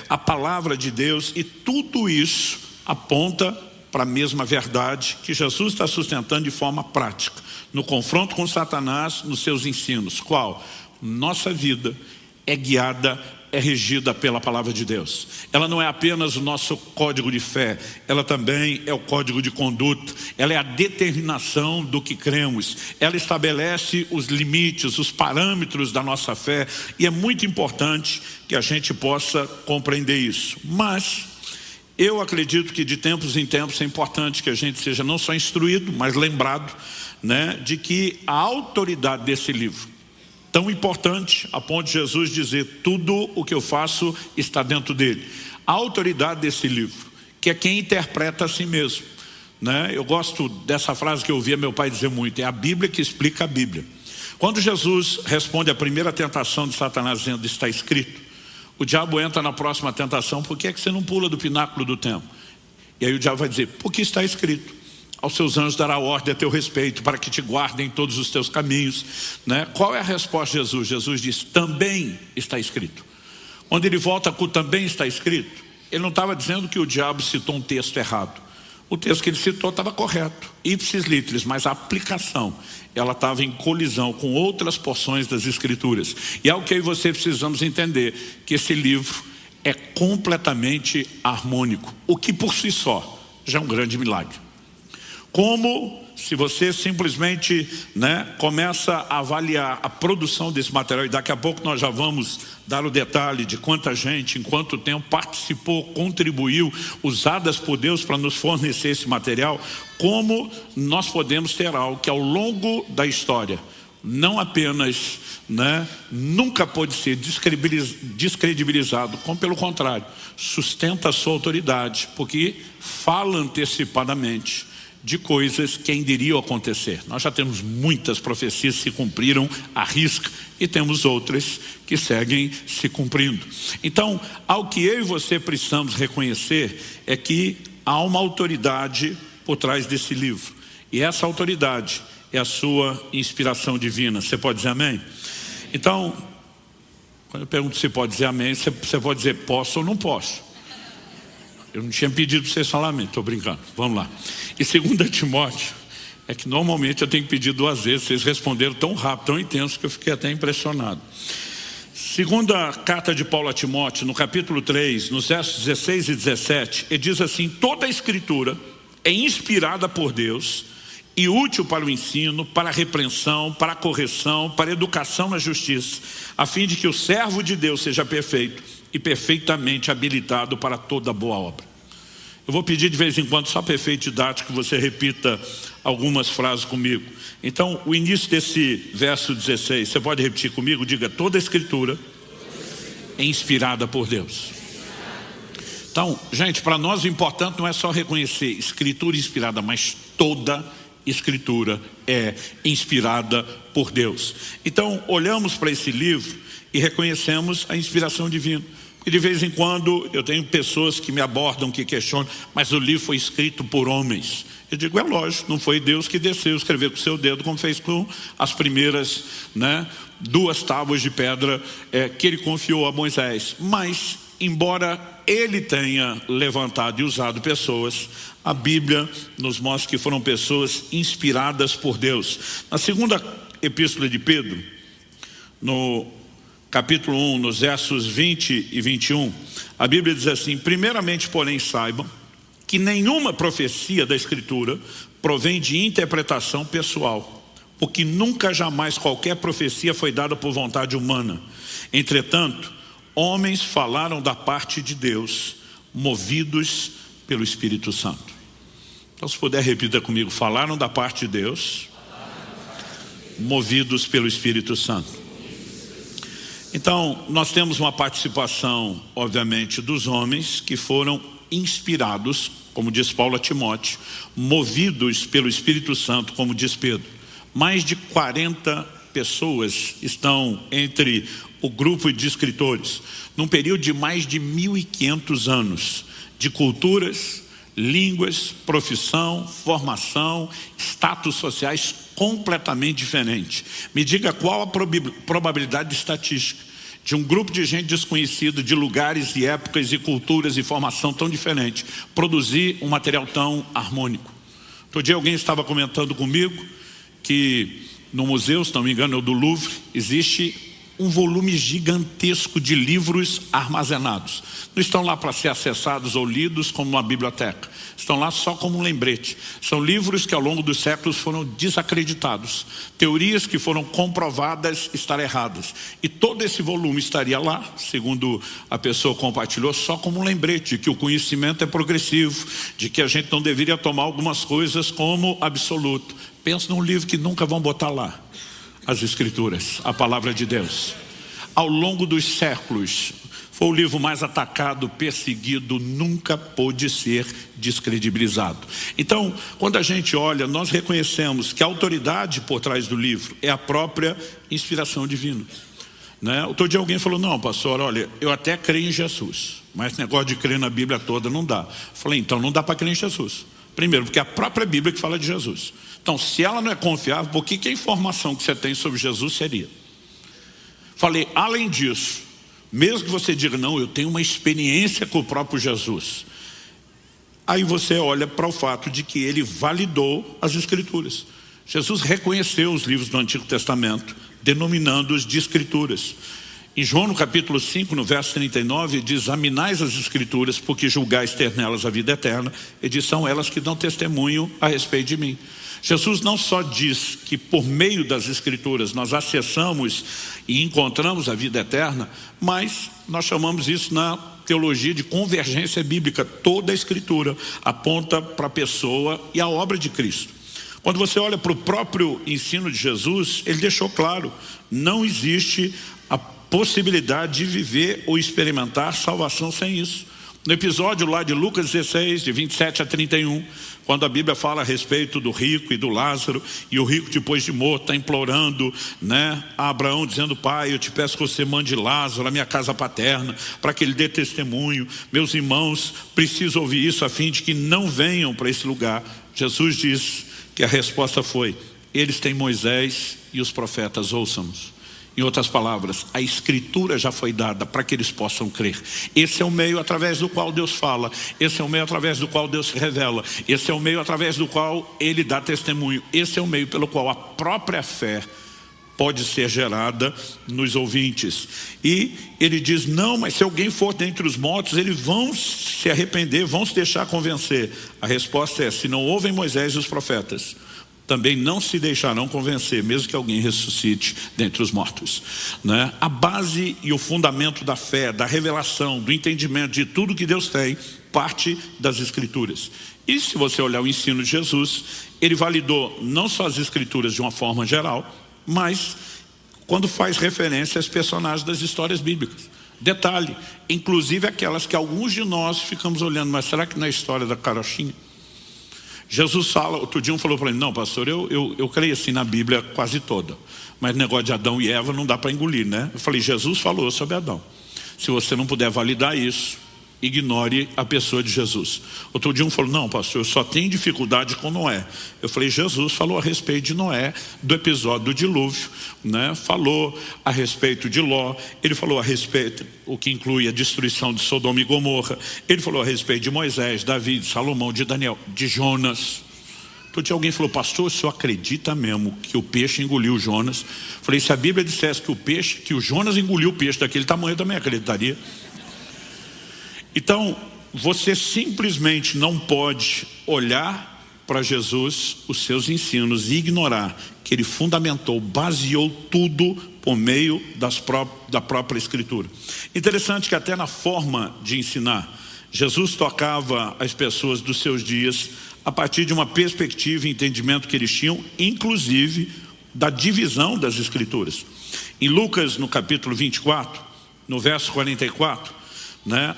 A palavra de Deus, e tudo isso aponta para a mesma verdade que Jesus está sustentando de forma prática, no confronto com Satanás, nos seus ensinos. Qual? Nossa vida é guiada, é regida pela palavra de Deus. Ela não é apenas o nosso código de fé, ela também é o código de conduta, ela é a determinação do que cremos, ela estabelece os limites, os parâmetros da nossa fé, e é muito importante que a gente possa compreender isso. Mas eu acredito que de tempos em tempos é importante que a gente seja não só instruído, mas lembrado, né, de que a autoridade desse livro, tão importante a ponto de Jesus dizer, tudo o que eu faço está dentro dele. A autoridade desse livro, que é quem interpreta a si mesmo, né? Eu gosto dessa frase que eu ouvia meu pai dizer muito, é a Bíblia que explica a Bíblia. Quando Jesus responde à primeira tentação de Satanás dizendo, está escrito, o diabo entra na próxima tentação, por que é que você não pula do pináculo do templo? E aí o diabo vai dizer, porque está escrito. Aos seus anjos dará ordem a teu respeito, para que te guardem todos os teus caminhos, né? Qual é a resposta de Jesus? Jesus diz, também está escrito. Quando ele volta com também está escrito, ele não estava dizendo que o diabo citou um texto errado. O texto que ele citou estava correto, ipsis literis, mas a aplicação, ela estava em colisão com outras porções das escrituras. E é o que eu e você precisamos entender, que esse livro é completamente harmônico, o que por si só já é um grande milagre. Como se você simplesmente, né, começa a avaliar a produção desse material, e daqui a pouco nós já vamos dar o detalhe de quanta gente, em quanto tempo participou, contribuiu, usadas por Deus para nos fornecer esse material, como nós podemos ter algo que ao longo da história, não apenas, né, nunca pode ser descredibilizado, como pelo contrário, sustenta a sua autoridade, porque fala antecipadamente de coisas que ainda iriam acontecer. Nós já temos muitas profecias que se cumpriram à risca e temos outras que seguem se cumprindo. Então, ao que eu e você precisamos reconhecer é que há uma autoridade por trás desse livro. E essa autoridade é a sua inspiração divina. Você pode dizer amém? Então, quando eu pergunto se pode dizer amém, você pode dizer posso ou não posso. Eu não tinha pedido para vocês falar amém, estou brincando, vamos lá. E 2 Timóteo, é que normalmente eu tenho que pedir 2 vezes, vocês responderam tão rápido, tão intenso, que eu fiquei até impressionado. Segunda carta de Paulo a Timóteo, no capítulo 3, nos versos 16 e 17, ele diz assim, toda a escritura é inspirada por Deus e útil para o ensino, para a repreensão, para a correção, para a educação na justiça, a fim de que o servo de Deus seja perfeito e perfeitamente habilitado para toda boa obra. Eu vou pedir de vez em quando, só para efeito didático, que você repita algumas frases comigo. Então, o início desse verso 16, você pode repetir comigo? Diga, toda a escritura é inspirada por Deus Então, gente, para nós o importante não é só reconhecer Escritura inspirada, mas toda Escritura é inspirada por Deus. Então, olhamos para esse livro e reconhecemos a inspiração divina. E de vez em quando eu tenho pessoas que me abordam, que questionam, mas o livro foi escrito por homens. Eu digo, é lógico, não foi Deus que desceu, escreveu com o seu dedo, como fez com as primeiras, 2 tábuas de pedra que ele confiou a Moisés. Mas, embora ele tenha levantado e usado pessoas, a Bíblia nos mostra que foram pessoas inspiradas por Deus. Na segunda epístola de Pedro, no capítulo 1, nos versos 20 e 21, a Bíblia diz assim: primeiramente, porém, saibam que nenhuma profecia da Escritura provém de interpretação pessoal, porque nunca jamais qualquer profecia foi dada por vontade humana. Entretanto, homens falaram da parte de Deus, movidos pelo Espírito Santo. Então, se puder, repita comigo: falaram da parte de Deus, movidos pelo Espírito Santo. Então, nós temos uma participação, obviamente, dos homens que foram inspirados, como diz Paulo a Timóteo, movidos pelo Espírito Santo, como diz Pedro. Mais de 40 pessoas estão entre o grupo de escritores, num período de mais de 1.500 anos, de culturas, línguas, profissão, formação, status sociais completamente diferentes. Me diga qual a probabilidade estatística de um grupo de gente desconhecida, de lugares e épocas e culturas e formação tão diferentes, produzir um material tão harmônico. Outro dia alguém estava comentando comigo que no museu, se não me engano é o do Louvre, existe um volume gigantesco de livros armazenados. Não estão lá para ser acessados ou lidos como uma biblioteca. Estão lá só como um lembrete. São livros que ao longo dos séculos foram desacreditados. Teorias que foram comprovadas estar erradas. E todo esse volume estaria lá, segundo a pessoa compartilhou, só como um lembrete de que o conhecimento é progressivo, de que a gente não deveria tomar algumas coisas como absoluto. Pensa num livro que nunca vão botar lá. As Escrituras, a Palavra de Deus. Ao longo dos séculos, foi o livro mais atacado, perseguido, nunca pôde ser descredibilizado. Então, quando a gente olha, nós reconhecemos que a autoridade por trás do livro é a própria inspiração divina. Outro dia alguém falou, não, pastor, olha, eu até creio em Jesus, mas esse negócio de crer na Bíblia toda não dá. Falei, então não dá para crer em Jesus. Primeiro, porque é a própria Bíblia que fala de Jesus. Então, se ela não é confiável, por que a informação que você tem sobre Jesus seria? Falei, além disso, mesmo que você diga, não, eu tenho uma experiência com o próprio Jesus. Aí você olha para o fato de que ele validou as Escrituras. Jesus reconheceu os livros do Antigo Testamento, denominando-os de Escrituras. Em João, no capítulo 5, no verso 39, diz, examinais as Escrituras, porque julgais ter nelas a vida eterna, e diz, são elas que dão testemunho a respeito de mim. Jesus não só diz que por meio das Escrituras nós acessamos e encontramos a vida eterna, mas nós chamamos isso na teologia de convergência bíblica. Toda a Escritura aponta para a pessoa e a obra de Cristo. Quando você olha para o próprio ensino de Jesus, ele deixou claro, não existe a possibilidade de viver ou experimentar salvação sem isso. No episódio lá de Lucas 16, de 27 a 31, quando a Bíblia fala a respeito do rico e do Lázaro, e o rico depois de morto está implorando a Abraão, dizendo, pai, eu te peço que você mande Lázaro à minha casa paterna, para que ele dê testemunho. Meus irmãos precisam ouvir isso a fim de que não venham para esse lugar. Jesus diz que a resposta foi, eles têm Moisés e os profetas, ouçam-nos. Em outras palavras, a Escritura já foi dada para que eles possam crer. Esse é o meio através do qual Deus fala. Esse é o meio através do qual Deus se revela. Esse é o meio através do qual Ele dá testemunho. Esse é o meio pelo qual a própria fé pode ser gerada nos ouvintes. E ele diz, não, mas se alguém for dentre os mortos, eles vão se arrepender, vão se deixar convencer. A resposta é, se não ouvem Moisés e os profetas, também não se deixarão convencer, mesmo que alguém ressuscite dentre os mortos. A base e o fundamento da fé, da revelação, do entendimento de tudo que Deus tem, parte das Escrituras. E se você olhar o ensino de Jesus, ele validou não só as Escrituras de uma forma geral, mas quando faz referência aos personagens das histórias bíblicas. Detalhe, inclusive aquelas que alguns de nós ficamos olhando, mas será que na história da carochinha? Jesus fala, outro dia falou para mim, não pastor, eu creio assim na Bíblia quase toda, mas negócio de Adão e Eva não dá para engolir, né? Eu falei, Jesus falou sobre Adão. Se você não puder validar isso, ignore a pessoa de Jesus. Outro dia falou, não pastor, eu só tenho dificuldade com Noé. Eu falei, Jesus falou a respeito de Noé, do episódio do dilúvio, né? Falou a respeito de Ló, ele falou a respeito, o que inclui a destruição de Sodoma e Gomorra, ele falou a respeito de Moisés, Davi, de Salomão, de Daniel, de Jonas. Outro dia alguém falou, pastor, o senhor acredita mesmo que o peixe engoliu Jonas? Eu falei, se a Bíblia dissesse que o Jonas engoliu o peixe daquele tamanho, eu também acreditaria. Então, você simplesmente não pode olhar para Jesus, os seus ensinos, e ignorar que ele fundamentou, baseou tudo por meio da própria Escritura. Interessante que até na forma de ensinar, Jesus tocava as pessoas dos seus dias a partir de uma perspectiva e entendimento que eles tinham, inclusive da divisão das Escrituras. Em Lucas, no capítulo 24, no verso 44,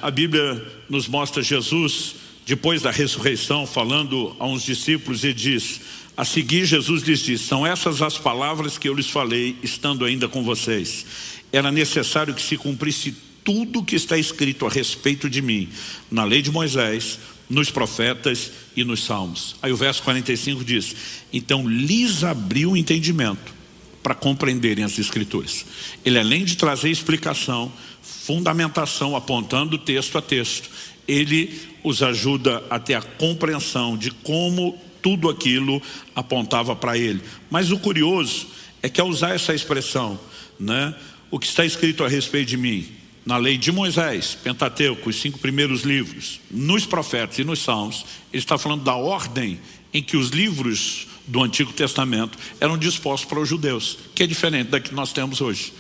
a Bíblia nos mostra Jesus, depois da ressurreição, falando a uns discípulos e diz, a seguir Jesus lhes diz, são essas as palavras que eu lhes falei, estando ainda com vocês. Era necessário que se cumprisse tudo o que está escrito a respeito de mim, na lei de Moisés, nos profetas e nos salmos. Aí o verso 45 diz, então lhes abriu o entendimento para compreenderem as Escrituras. Ele, além de trazer explicação, fundamentação, apontando texto a texto, ele os ajuda a ter a compreensão de como tudo aquilo apontava para ele. Mas o curioso é que ao usar essa expressão, o que está escrito a respeito de mim, na lei de Moisés, Pentateuco, os 5 primeiros livros, nos profetas e nos salmos, ele está falando da ordem em que os livros do Antigo Testamento eram dispostos para os judeus, que é diferente da que nós temos hoje.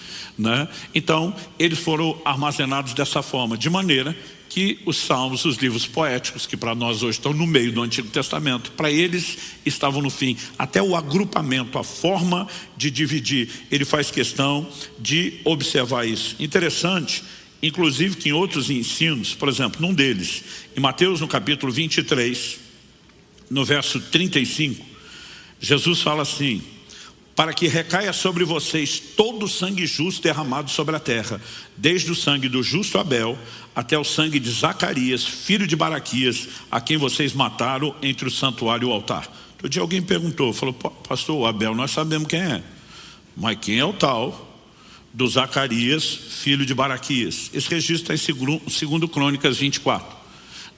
Então, eles foram armazenados dessa forma, de maneira que os salmos, os livros poéticos, que para nós hoje estão no meio do Antigo Testamento, para eles estavam no fim. Até o agrupamento, a forma de dividir, ele faz questão de observar isso. Interessante, inclusive que em outros ensinos, por exemplo, num deles, em Mateus no capítulo 23, no verso 35, Jesus fala assim, para que recaia sobre vocês todo o sangue justo derramado sobre a terra, desde o sangue do justo Abel até o sangue de Zacarias, filho de Baraquias, a quem vocês mataram entre o santuário e o altar. Outro dia alguém perguntou, falou, pastor, o Abel nós sabemos quem é, mas quem é o tal do Zacarias, filho de Baraquias? Esse registro está em 2 Crônicas 24.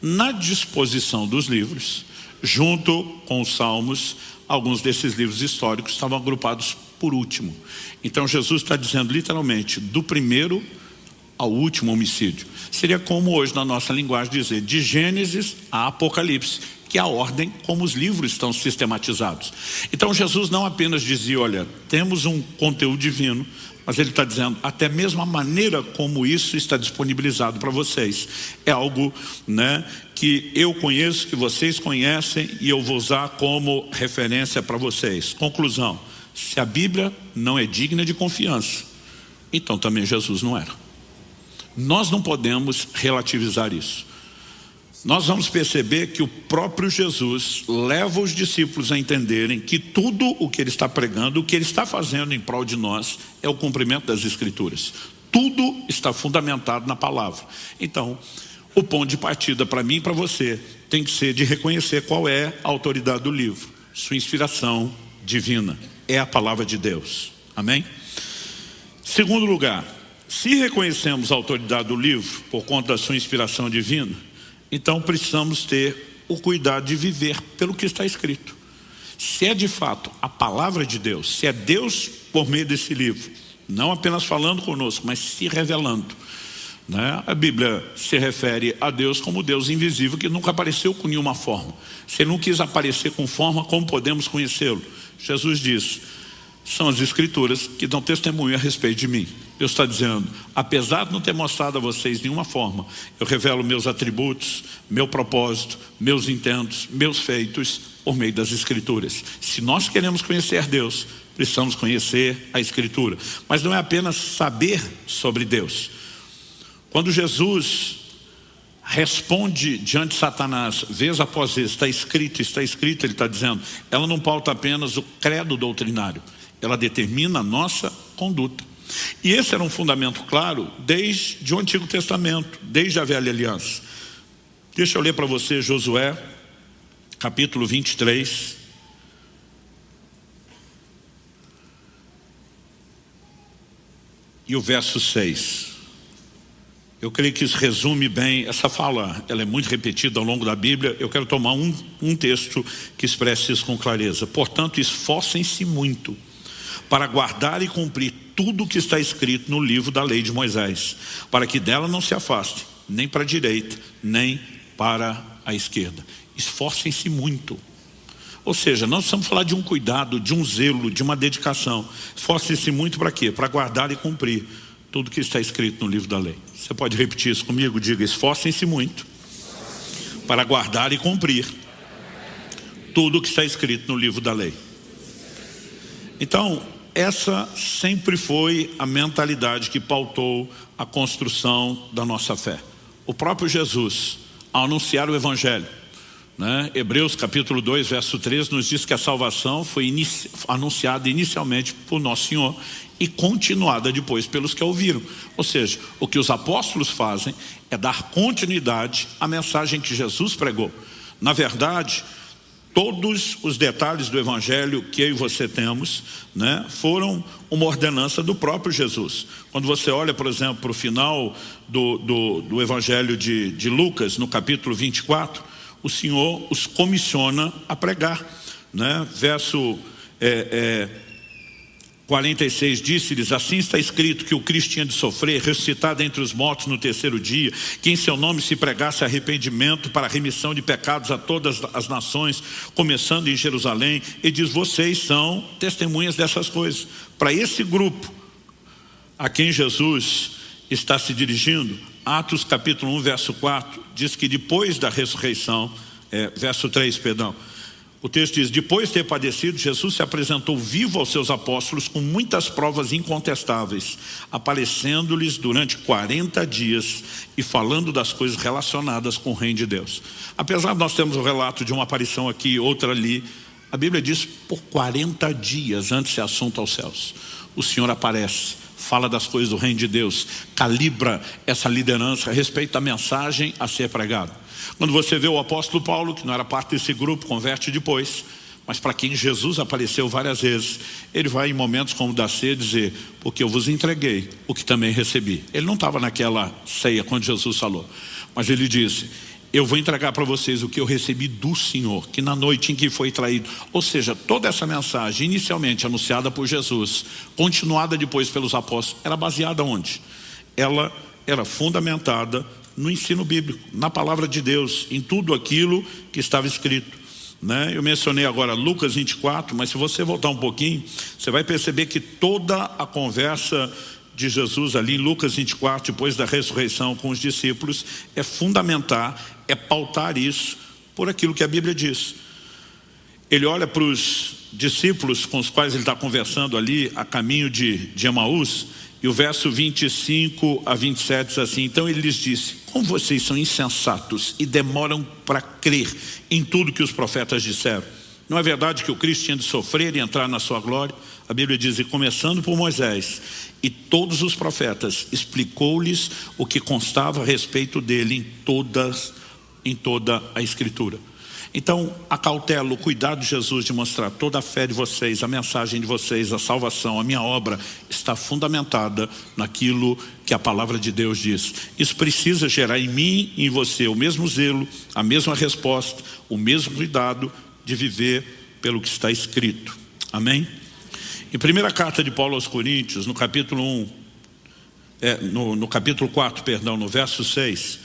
Na disposição dos livros, junto com os salmos, alguns desses livros históricos estavam agrupados por último. Então Jesus está dizendo literalmente, do primeiro ao último homicídio. Seria como hoje na nossa linguagem dizer, de Gênesis a Apocalipse, que é a ordem como os livros estão sistematizados. Então Jesus não apenas dizia, olha, temos um conteúdo divino, mas ele está dizendo, até mesmo a maneira como isso está disponibilizado para vocês. É algo que eu conheço, que vocês conhecem, e eu vou usar como referência para vocês. Conclusão, se a Bíblia não é digna de confiança, então também Jesus não era. Nós não podemos relativizar isso. Nós vamos perceber que o próprio Jesus leva os discípulos a entenderem que tudo o que ele está pregando, o que ele está fazendo em prol de nós, é o cumprimento das Escrituras. Tudo está fundamentado na palavra. Então, o ponto de partida para mim e para você tem que ser de reconhecer qual é a autoridade do livro. Sua inspiração divina é a palavra de Deus. Amém? Segundo lugar, se reconhecemos a autoridade do livro por conta da sua inspiração divina, então precisamos ter o cuidado de viver pelo que está escrito. Se é de fato a palavra de Deus, se é Deus por meio desse livro, não apenas falando conosco, mas se revelando. A Bíblia se refere a Deus como Deus invisível, que nunca apareceu com nenhuma forma. Se ele não quis aparecer com forma, como podemos conhecê-lo? Jesus diz, são as Escrituras que dão testemunho a respeito de mim. Deus está dizendo, apesar de não ter mostrado a vocês nenhuma forma, eu revelo meus atributos, meu propósito, meus intentos, meus feitos, por meio das Escrituras. Se nós queremos conhecer Deus, precisamos conhecer a Escritura. Mas não é apenas saber sobre Deus. Quando Jesus responde diante de Satanás, vez após vez, está escrito, ele está dizendo, ela não pauta apenas o credo doutrinário, ela determina a nossa conduta. E esse era um fundamento claro desde o Antigo Testamento, desde a Velha Aliança. Deixa eu ler para você Josué, capítulo 23. E o verso 6. Eu creio que isso resume bem essa fala. Ela é muito repetida ao longo da Bíblia. Eu quero tomar um texto que expresse isso com clareza. Portanto, esforcem-se muito para guardar e cumprir tudo o que está escrito no livro da lei de Moisés, para que dela não se afaste, nem para a direita, nem para a esquerda. Esforcem-se muito. Ou seja, nós precisamos falar de um cuidado, de um zelo, de uma dedicação. Esforcem-se muito para quê? Para guardar e cumprir tudo que está escrito no livro da lei. Você pode repetir isso comigo? Diga, esforcem-se muito para guardar e cumprir tudo que está escrito no livro da lei. Então, essa sempre foi a mentalidade que pautou a construção da nossa fé. O próprio Jesus, ao anunciar o Evangelho, Hebreus capítulo 2, verso 3, nos diz que a salvação foi anunciada inicialmente por Nosso Senhor e continuada depois pelos que a ouviram. Ou seja, o que os apóstolos fazem é dar continuidade à mensagem que Jesus pregou. Na verdade, todos os detalhes do Evangelho que eu e você temos, foram uma ordenança do próprio Jesus. Quando você olha, por exemplo, para o final do Evangelho de Lucas, no capítulo 24, o Senhor os comissiona a pregar. Verso 46, disse-lhes, assim está escrito que o Cristo tinha de sofrer, ressuscitar entre os mortos no terceiro dia, que em seu nome se pregasse arrependimento para a remissão de pecados a todas as nações, começando em Jerusalém, e diz, vocês são testemunhas dessas coisas. Para esse grupo a quem Jesus está se dirigindo, Atos capítulo 1, verso 4, diz que depois da ressurreição, verso 3, perdão, o texto diz, depois de ter padecido, Jesus se apresentou vivo aos seus apóstolos com muitas provas incontestáveis, aparecendo-lhes durante 40 dias e falando das coisas relacionadas com o reino de Deus. Apesar de nós termos o relato de uma aparição aqui e outra ali, a Bíblia diz por 40 dias antes de ser assunto aos céus, o Senhor aparece, fala das coisas do reino de Deus, calibra essa liderança a respeito da mensagem a ser pregada. Quando você vê o apóstolo Paulo, que não era parte desse grupo, converte depois, mas para quem Jesus apareceu várias vezes, ele vai em momentos como da ceia dizer, porque eu vos entreguei o que também recebi. Ele não estava naquela ceia quando Jesus falou, mas ele disse, eu vou entregar para vocês o que eu recebi do Senhor, que na noite em que foi traído. Ou seja, toda essa mensagem inicialmente anunciada por Jesus, continuada depois pelos apóstolos, era baseada onde? Ela era fundamentada no ensino bíblico, na palavra de Deus, em tudo aquilo que estava escrito. Eu mencionei agora Lucas 24, mas se você voltar um pouquinho, você vai perceber que toda a conversa de Jesus ali em Lucas 24, depois da ressurreição com os discípulos, é fundamentar, é pautar isso por aquilo que a Bíblia diz. Ele olha para os discípulos com os quais ele está conversando ali a caminho de Emaús, e o verso 25 a 27 diz assim, então ele lhes disse, como vocês são insensatos e demoram para crer em tudo que os profetas disseram. Não é verdade que o Cristo tinha de sofrer e entrar na sua glória? A Bíblia diz, e começando por Moisés e todos os profetas, explicou-lhes o que constava a respeito dele em toda a Escritura. Então, a cautela, o cuidado de Jesus de mostrar toda a fé de vocês, a mensagem de vocês, a salvação, a minha obra, está fundamentada naquilo que a palavra de Deus diz. Isso precisa gerar em mim e em você o mesmo zelo, a mesma resposta, o mesmo cuidado de viver pelo que está escrito. Amém? Em primeira carta de Paulo aos Coríntios, no capítulo 4, perdão, no verso 6,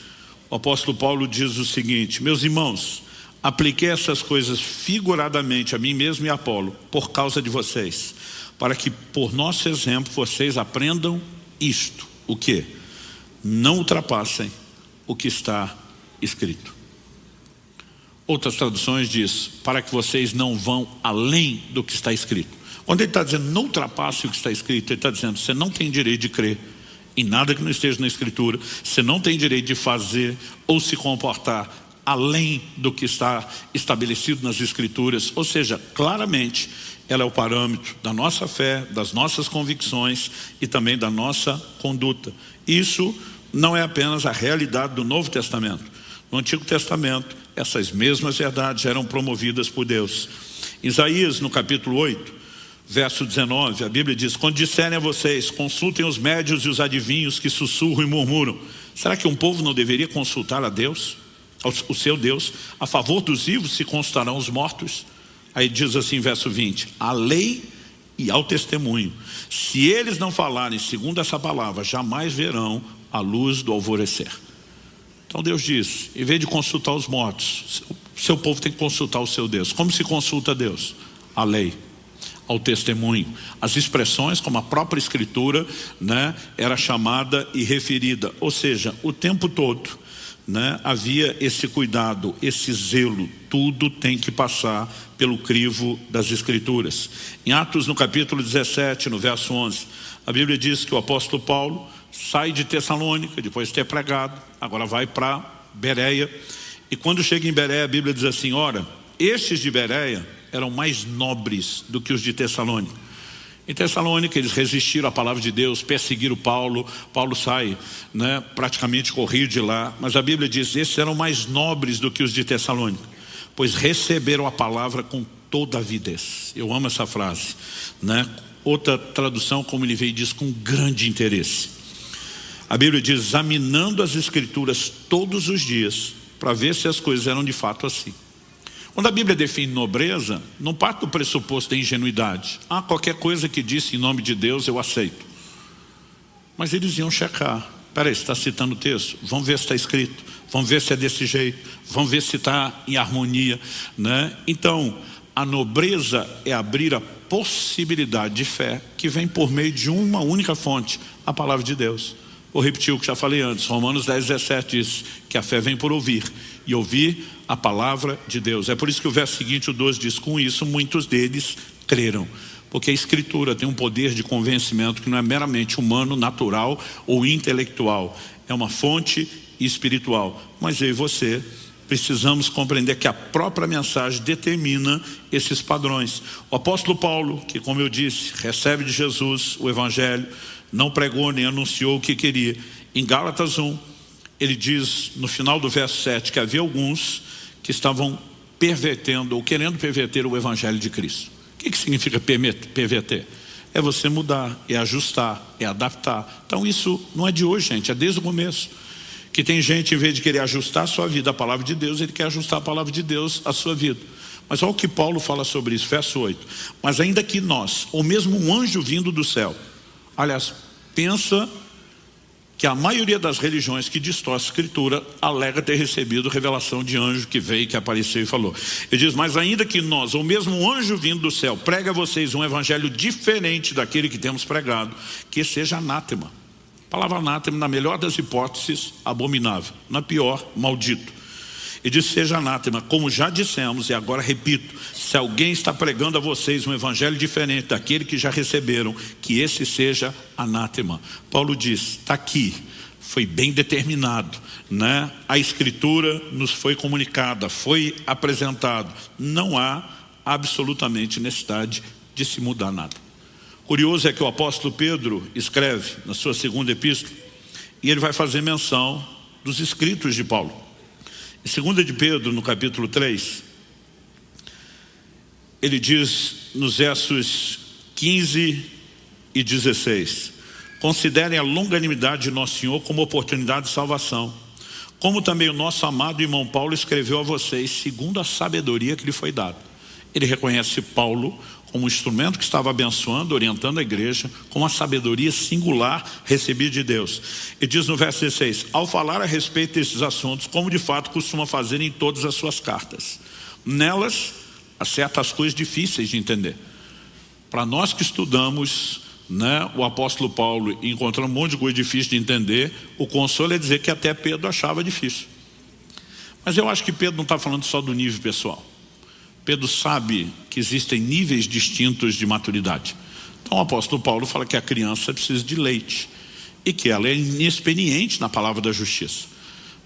o apóstolo Paulo diz o seguinte, meus irmãos, apliquei essas coisas figuradamente a mim mesmo e a Apolo, por causa de vocês, para que por nosso exemplo vocês aprendam isto. O quê? Não ultrapassem o que está escrito. Outras traduções diz, para que vocês não vão além do que está escrito. Quando ele está dizendo não ultrapasse o que está escrito, ele está dizendo, você não tem direito de crer em nada que não esteja na Escritura. Você não tem direito de fazer ou se comportar além do que está estabelecido nas Escrituras. Ou seja, claramente, ela é o parâmetro da nossa fé, das nossas convicções e também da nossa conduta. Isso não é apenas a realidade do Novo Testamento. No Antigo Testamento, essas mesmas verdades eram promovidas por Deus. Isaías, no capítulo 8, verso 19, a Bíblia diz: quando disserem a vocês, consultem os médios e os adivinhos que sussurram e murmuram. Será que um povo não deveria consultar a Deus, o seu Deus? A favor dos vivos se consultarão os mortos. Aí diz assim, verso 20, a lei e ao testemunho, se eles não falarem segundo essa palavra, jamais verão a luz do alvorecer. Então Deus diz, em vez de consultar os mortos, o seu povo tem que consultar o seu Deus. Como se consulta Deus? A lei, ao testemunho. As expressões, como a própria Escritura, né, era chamada e referida. Ou seja, o tempo todo, né, havia esse cuidado, esse zelo. Tudo tem que passar pelo crivo das Escrituras. Em Atos, no capítulo 17, no verso 11, a Bíblia diz que o apóstolo Paulo sai de Tessalônica, depois de ter pregado, agora vai para Bereia. E quando chega em Bereia, a Bíblia diz assim, ora, estes de Bereia eram mais nobres do que os de Tessalônica. Em Tessalônica eles resistiram à palavra de Deus, perseguiram Paulo. Paulo sai, né, praticamente corrido de lá. Mas a Bíblia diz, esses eram mais nobres do que os de Tessalônica, pois receberam a palavra com toda avidez. Eu amo essa frase, né? Outra tradução, como ele veio, diz com grande interesse. A Bíblia diz, examinando as Escrituras todos os dias, para ver se as coisas eram de fato assim. Quando a Bíblia define nobreza, não parte do pressuposto da ingenuidade. Qualquer coisa que disse em nome de Deus eu aceito. Mas eles iam checar. Peraí, você está citando o texto? Vamos ver se está escrito. Vamos ver se é desse jeito. Vamos ver se está em harmonia, né? Então, a nobreza é abrir a possibilidade de fé que vem por meio de uma única fonte, a palavra de Deus. Vou repetir o que já falei antes. Romanos 10, 17 diz que a fé vem por ouvir, e ouvir a palavra de Deus. É por isso que o verso seguinte, o 12, diz, com isso muitos deles creram. Porque a Escritura tem um poder de convencimento que não é meramente humano, natural ou intelectual. É uma fonte espiritual. Mas eu e você precisamos compreender que a própria mensagem determina esses padrões. O apóstolo Paulo, que como eu disse, recebe de Jesus o Evangelho, não pregou nem anunciou o que queria. Em Gálatas 1, ele diz no final do verso 7 que havia alguns que estavam pervertendo ou querendo perverter o Evangelho de Cristo. O que significa perverter? É você mudar, é ajustar, é adaptar. Então isso não é de hoje, gente, é desde o começo. Que tem gente, em vez de querer ajustar a sua vida à palavra de Deus, ele quer ajustar a palavra de Deus à sua vida. Mas olha o que Paulo fala sobre isso, verso 8. Mas ainda que nós, ou mesmo um anjo vindo do céu, aliás, pensa que a maioria das religiões que distorce a Escritura alega ter recebido revelação de anjo que veio, que apareceu e falou. Ele diz, mas ainda que nós, ou mesmo um anjo vindo do céu, pregue a vocês um evangelho diferente daquele que temos pregado, que seja anátema. A palavra anátema, na melhor das hipóteses, abominável. Na pior, maldito. E diz, seja anátema, como já dissemos, e agora repito, se alguém está pregando a vocês um evangelho diferente daquele que já receberam, que esse seja anátema. Paulo diz, está aqui, foi bem determinado, né? A Escritura nos foi comunicada, foi apresentado. Não há absolutamente necessidade de se mudar nada. Curioso é que o apóstolo Pedro escreve na sua segunda epístola, e ele vai fazer menção dos escritos de Paulo. Em 2 de Pedro, no capítulo 3, ele diz nos versos 15 e 16, considerem a longanimidade de nosso Senhor como oportunidade de salvação, como também o nosso amado irmão Paulo escreveu a vocês, segundo a sabedoria que lhe foi dada. Ele reconhece Paulo como um instrumento que estava abençoando, orientando a igreja, com uma sabedoria singular recebida de Deus. E diz no verso 16, ao falar a respeito desses assuntos, como de fato costuma fazer em todas as suas cartas. Nelas, há certas coisas difíceis de entender. Para nós que estudamos, né, o apóstolo Paulo e encontramos um monte de coisa difícil de entender, o consolo é dizer que até Pedro achava difícil. Mas eu acho que Pedro não está falando só do nível pessoal. Pedro sabe que existem níveis distintos de maturidade. Então o apóstolo Paulo fala que a criança precisa de leite e que ela é inexperiente na palavra da justiça,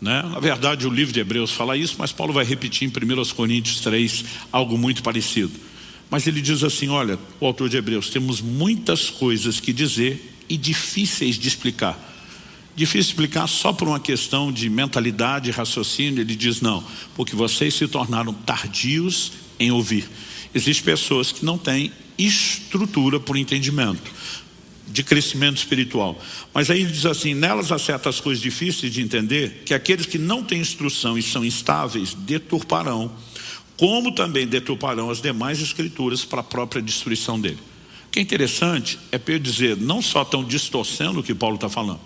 né? Na verdade, o livro de Hebreus fala isso, mas Paulo vai repetir em 1 Coríntios 3 algo muito parecido. Mas ele diz assim, olha, o autor de Hebreus, temos muitas coisas que dizer e difíceis de explicar. Difícil de explicar só por uma questão de mentalidade e raciocínio. Ele diz não, porque vocês se tornaram tardios em ouvir. Existem pessoas que não têm estrutura por entendimento, de crescimento espiritual. Mas aí ele diz assim, nelas há certas coisas difíceis de entender, que aqueles que não têm instrução e são instáveis, deturparão, como também deturparão as demais escrituras para a própria destruição dele. O que é interessante é para eu dizer, não só estão distorcendo o que Paulo está falando,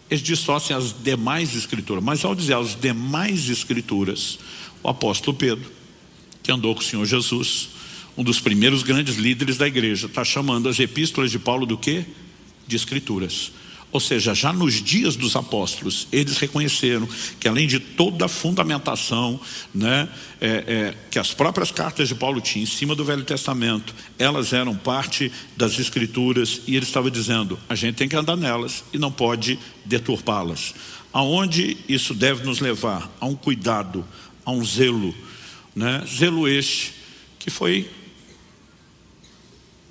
eles distorcem as demais escrituras, mas ao dizer as demais escrituras, o apóstolo Pedro, que andou com o Senhor Jesus, um dos primeiros grandes líderes da igreja, está chamando as epístolas de Paulo do quê? De escrituras. Ou seja, já nos dias dos apóstolos, eles reconheceram que além de toda a fundamentação, né, que as próprias cartas de Paulo tinham em cima do Velho Testamento, elas eram parte das escrituras, e ele estava dizendo, a gente tem que andar nelas e não pode deturpá-las. Aonde isso deve nos levar? A um cuidado, a um zelo, né? Zelo este que foi,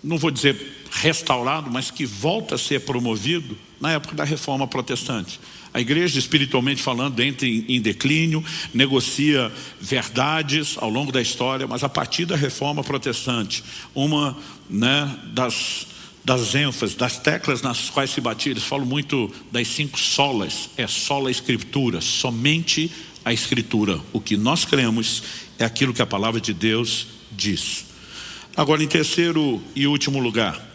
não vou dizer restaurado, mas que volta a ser promovido na época da Reforma Protestante. A igreja, espiritualmente falando, entra em declínio, negocia verdades ao longo da história, mas a partir da Reforma Protestante, uma, né, das ênfases, das teclas nas quais se batia, eles falam muito das 5 solas, sola escritura, somente a escritura. O que nós cremos é aquilo que a palavra de Deus diz. Agora, em terceiro e último lugar,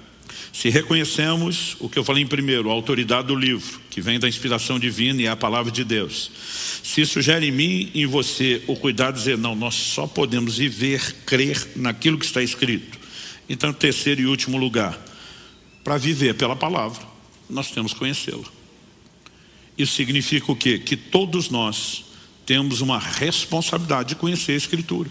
se reconhecemos o que eu falei em primeiro, a autoridade do livro, que vem da inspiração divina e é a palavra de Deus. Se isso gera em mim e em você o cuidado de dizer, não, nós só podemos viver, crer naquilo que está escrito. Então, terceiro e último lugar, para viver pela palavra, nós temos que conhecê-la. Isso significa o quê? Que todos nós temos uma responsabilidade de conhecer a Escritura.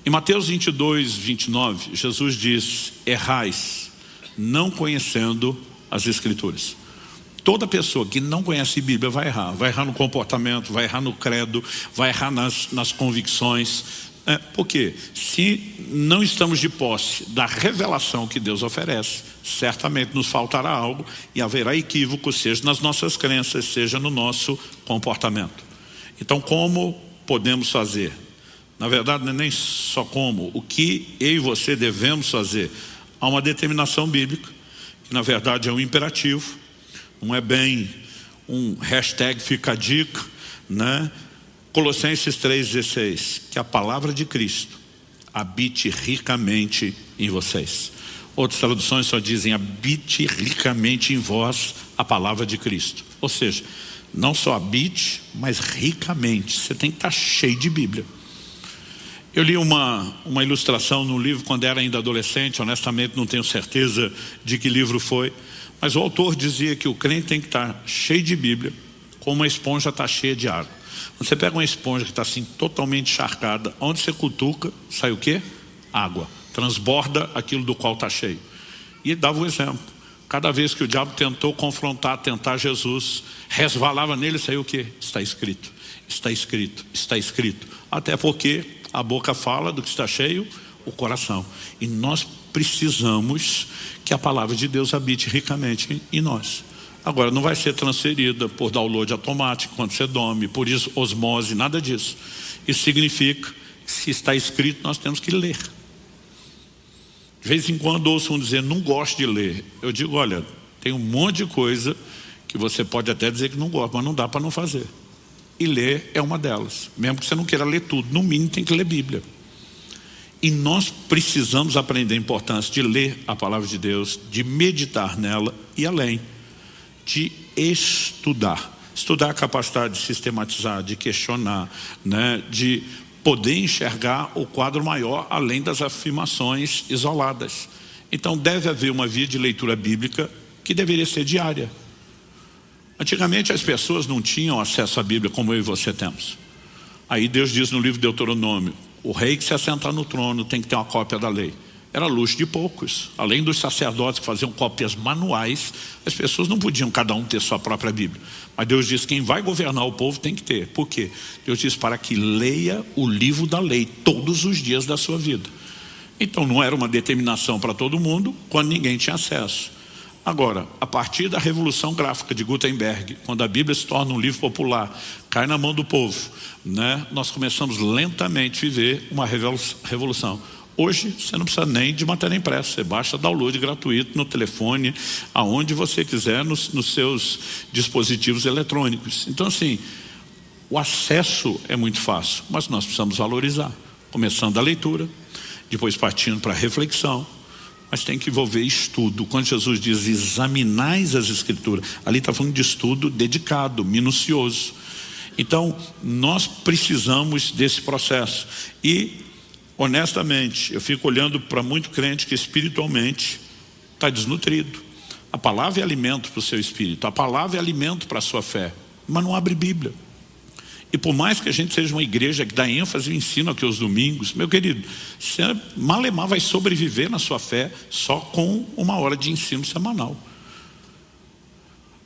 Em Mateus 22, 29, Jesus diz, errais, não conhecendo as Escrituras. Toda pessoa que não conhece a Bíblia vai errar no comportamento, vai errar no credo, vai errar nas convicções. Porque se não estamos de posse da revelação que Deus oferece, certamente nos faltará algo e haverá equívoco, seja nas nossas crenças, seja no nosso comportamento. Então, como podemos fazer? Na verdade, não é nem só como, o que eu e você devemos fazer. Há uma determinação bíblica, que na verdade é um imperativo, não é bem um hashtag fica a dica, né? Colossenses 3,16, que a palavra de Cristo habite ricamente em vocês. Outras traduções só dizem, habite ricamente em vós a palavra de Cristo. Ou seja, não só habite, mas ricamente. Você tem que estar cheio de Bíblia. Eu li uma ilustração no livro quando era ainda adolescente, honestamente não tenho certeza de que livro foi, mas o autor dizia que o crente tem que estar cheio de Bíblia, como uma esponja está cheia de água. Quando você pega uma esponja que está assim totalmente encharcada, onde você cutuca, sai o quê? Água. Transborda aquilo do qual está cheio. E ele dava um exemplo. Cada vez que o diabo tentou confrontar, tentar Jesus, resvalava nele, saiu o quê? Está escrito, está escrito, está escrito. Até porque a boca fala do que está cheio, o coração. E nós precisamos que a palavra de Deus habite ricamente em nós. Agora, não vai ser transferida por download automático, quando você dorme, por isso, osmose, nada disso. Isso significa que se está escrito, nós temos que ler. De vez em quando ouço um dizer, não gosto de ler. Eu digo, olha, tem um monte de coisa que você pode até dizer que não gosta, mas não dá para não fazer. E ler é uma delas. Mesmo que você não queira ler tudo, no mínimo tem que ler Bíblia. E nós precisamos aprender a importância de ler a palavra de Deus, de meditar nela e além, de estudar. Estudar a capacidade de sistematizar, de questionar, né, de poder enxergar o quadro maior além das afirmações isoladas. Então deve haver uma via de leitura bíblica que deveria ser diária. Antigamente as pessoas não tinham acesso à Bíblia como eu e você temos. Aí Deus diz no livro de Deuteronômio, o rei que se assentar no trono tem que ter uma cópia da lei. era luxo de poucos. Além dos sacerdotes que faziam cópias manuais, as pessoas não podiam cada um ter sua própria Bíblia. Mas Deus disse, quem vai governar o povo tem que ter. Por quê? Deus disse para que leia o livro da lei todos os dias da sua vida. Então não era uma determinação para todo mundo, quando ninguém tinha acesso. Agora, a partir da Revolução Gráfica de Gutenberg, quando a Bíblia se torna um livro popular, cai na mão do povo, né? Nós começamos lentamente a viver uma revolução. Hoje você não precisa nem de matéria impressa, você baixa download gratuito no telefone, aonde você quiser, nos seus dispositivos eletrônicos. Então assim, o acesso é muito fácil, mas nós precisamos valorizar, começando a leitura, depois partindo para a reflexão, mas tem que envolver estudo. Quando Jesus diz examinais as escrituras, ali está falando de estudo dedicado, minucioso. Então nós precisamos desse processo. E honestamente, eu fico olhando para muito crente que espiritualmente está desnutrido. A palavra é alimento para o seu espírito, a palavra é alimento para a sua fé, mas não abre Bíblia. E por mais que a gente seja uma igreja que dá ênfase e ensino aqui aos domingos, meu querido, você malemar vai sobreviver na sua fé só com 1 hora de ensino semanal.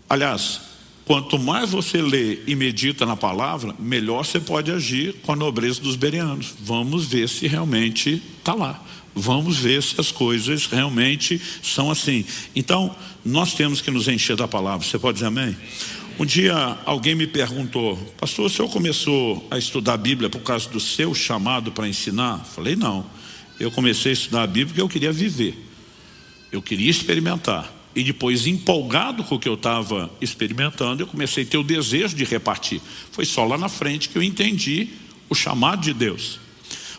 Aliás, quanto mais você lê e medita na palavra, melhor você pode agir com a nobreza dos bereanos. Vamos ver se realmente está lá. Vamos ver se as coisas realmente são assim. Então, nós temos que nos encher da palavra. Você pode dizer amém? Um dia alguém me perguntou, pastor, o senhor começou a estudar a Bíblia por causa do seu chamado para ensinar? Falei, não. Eu comecei a estudar a Bíblia porque eu queria viver. Eu queria experimentar. E depois, empolgado com o que eu estava experimentando, eu comecei a ter o desejo de repartir. Foi só lá na frente que eu entendi o chamado de Deus.